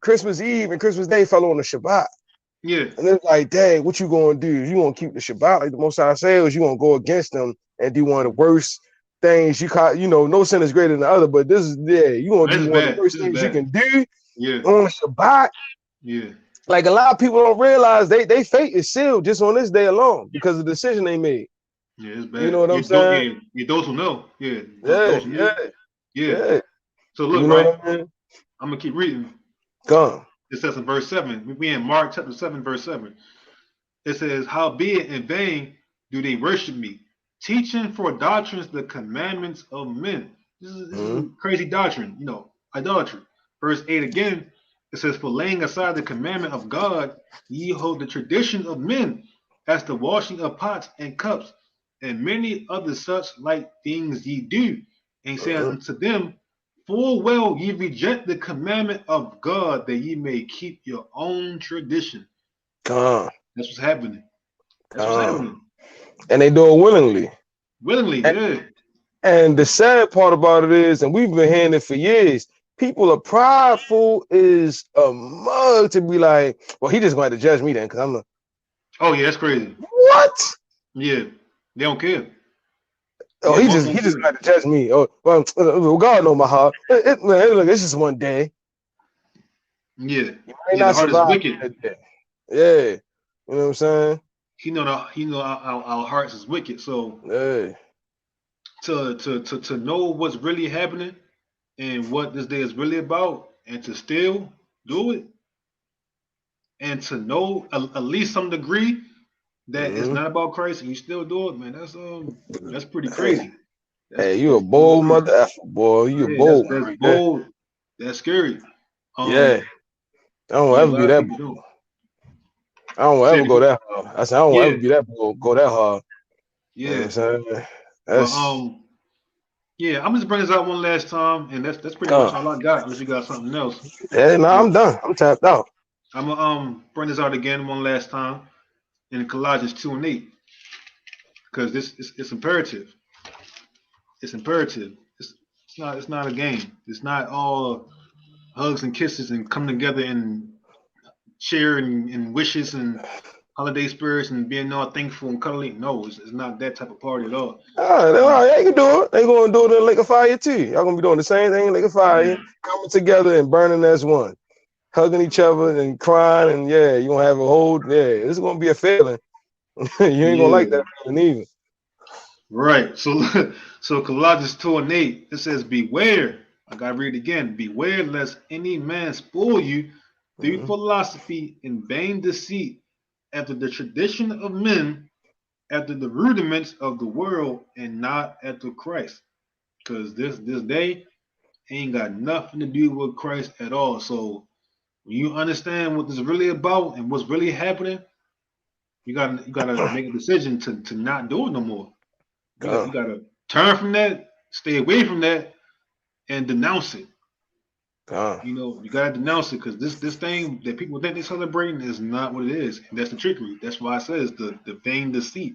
Christmas Eve and Christmas Day fell on the Shabbat. Yeah. And it's like, dang, what you gonna do? You gonna keep the Shabbat like the Most High says, you gonna go against them and do one of the worst things no sin is greater than the other, but this is you gonna do one of the worst things you can do on the Shabbat. Yeah. Like a lot of people don't realize they fate is sealed just on this day alone because of the decision they made. Yeah, it's bad. You know what I'm saying? Those who know. Yeah. So look, right? I mean? I'm gonna keep reading. Come. It says in verse 7. We in Mark chapter 7, verse 7. It says, howbeit in vain do they worship me, teaching for doctrines the commandments of men. This is crazy doctrine, idolatry. Verse 8 again. It says, for laying aside the commandment of God, ye hold the tradition of men as the washing of pots and cups, and many other such like things ye do. And he said unto them, full well ye reject the commandment of God that ye may keep your own tradition. That's what's happening. And they do it willingly. Willingly, yeah. And the sad part about it is, and we've been hearing it for years, people are prideful is a mug to be like, well, he just going to judge me then because I'm a. Oh yeah, that's crazy. What? Yeah, they don't care. Oh, Yeah, he most just don't going to judge me. Oh, well, God know my heart. Man, look, it's just one day. Yeah, You may yeah. The not heart is survive wicked. that day. Yeah, you know what I'm saying? He know our hearts is wicked. So Yeah. to know what's really happening and what this day is really about, and to still do it, and to know at least some degree that it's Mm-hmm. not about Christ, and you still do it, man. That's pretty Hey, crazy. hey, you a That's pretty bold crazy. mother effer, boy. You a Yeah, bold one that's right there. bold. That's scary. Yeah. I don't Yeah, a ever be lot of that people bold. don't. I don't Say ever it go again. that hard. I said I don't ever Yeah, be that bold, go that hard. You know what yeah. I'm saying? But That's yeah, I'm just bringing this out one last time, and that's pretty much uh, all I got. Unless you got something else. yeah, no, But I'm done. I'm tapped out. I'm gonna bring this out again one last time in Colossians 2:8, because this is it's imperative. It's imperative. It's not a game. It's not all hugs and kisses and come together and share and wishes and holiday spirits and being all thankful and cuddly. No, it's not that type of party at all. All right, yeah, you can do it. They gonna do it in Lake of Fire too. Y'all gonna be doing the same thing in Lake of Fire, Yeah, coming together and burning as one, hugging each other and crying, and yeah, you gonna have a whole this is gonna be a feeling. You ain't gonna yeah, like that feeling either. right. So so Colossians 2:8 it says, "Beware." I gotta read it again. Beware lest any man spoil you through Mm-hmm. philosophy and vain deceit, after the tradition of men, after the rudiments of the world, and not after Christ. Because this day ain't got nothing to do with Christ at all. So when you understand what this is really about and what's really happening, you gotta make a decision to not do it no more. You gotta turn from that, stay away from that, and denounce it. God, You know, you gotta denounce it because this thing that people think they're celebrating is not what it is, and that's the trickery. That's why I says the vain deceit.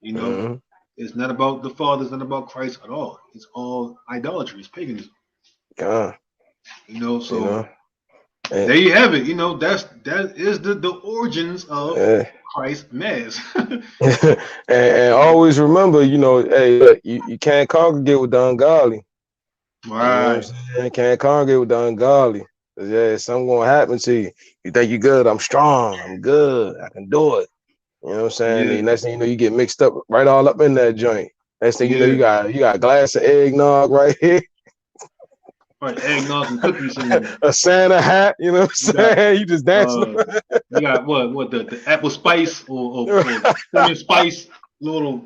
You know, mm-hmm. it's not about the Father. It's not about Christ at all. It's all idolatry. It's paganism. God, You know, you so know, and, there you have it. You know, that is the origins of uh, Christ Mass. and always remember, hey, look, you can't congregate with the ungodly. You know what I'm Right. saying? Can't congregate with the ungodly. 'Cause, yeah, something gonna happen to you. You think you good? I'm strong. I'm good. I can do it. You know what I'm saying? Yeah. The next thing you know, you get mixed up right all up in that joint. Next thing you know, Yeah. you got a glass of eggnog right here, Right. Eggnog and cookies, and a Santa hat. You know what you I'm got saying? You just dancing. uh you got what the apple spice or cinnamon spice little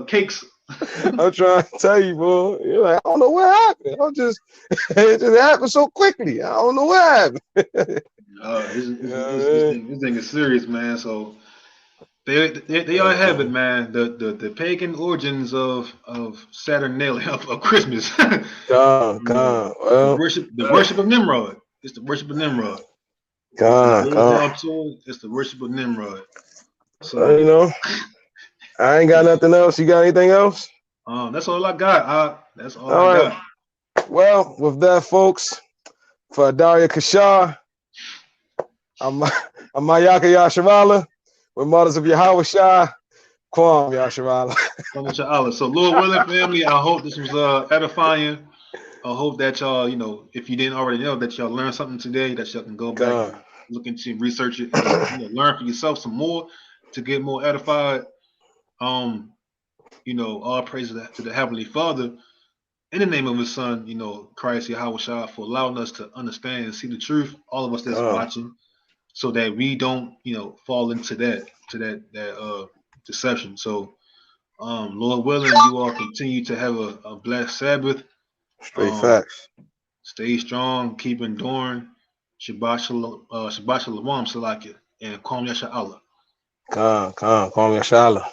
cakes. I'm trying to tell you, bro. You're like, I don't know what happened. It just happened so quickly. I don't know what happened. You know what I mean? This thing is serious, man. So they all have it, man. The pagan origins of Saturnalia of Christmas. You know, Well, the worship of Nimrod. It's the worship of Nimrod. When it con, boils con. down to it, it's the worship of Nimrod. You So know, I ain't got nothing else. You got anything else? that's all I got. That's all I All right. got. Well, with that, folks, for Daria Kashar, I'm I'm Mayaka Yasharala, with Mothers of Yahweh Shai, Kwam Yasharala. So Lord willing, family, I hope this was edifying. I hope that y'all, if you didn't already know, that y'all learned something today, that y'all can go back Con, and look into research it and just learn for yourself some more to get more edified. Um, all praise to the Heavenly Father in the name of His Son, Christ Yahweh Shah, for allowing us to understand and see the truth. All of us that's con, watching, so that we don't, fall into that deception. So, Lord willing, you all continue to have a blessed Sabbath. straight Um, facts. Stay strong, keep enduring. Shabbat Shalom, Salakia, and Kwam Yasha Allah. Kwam Yasharala.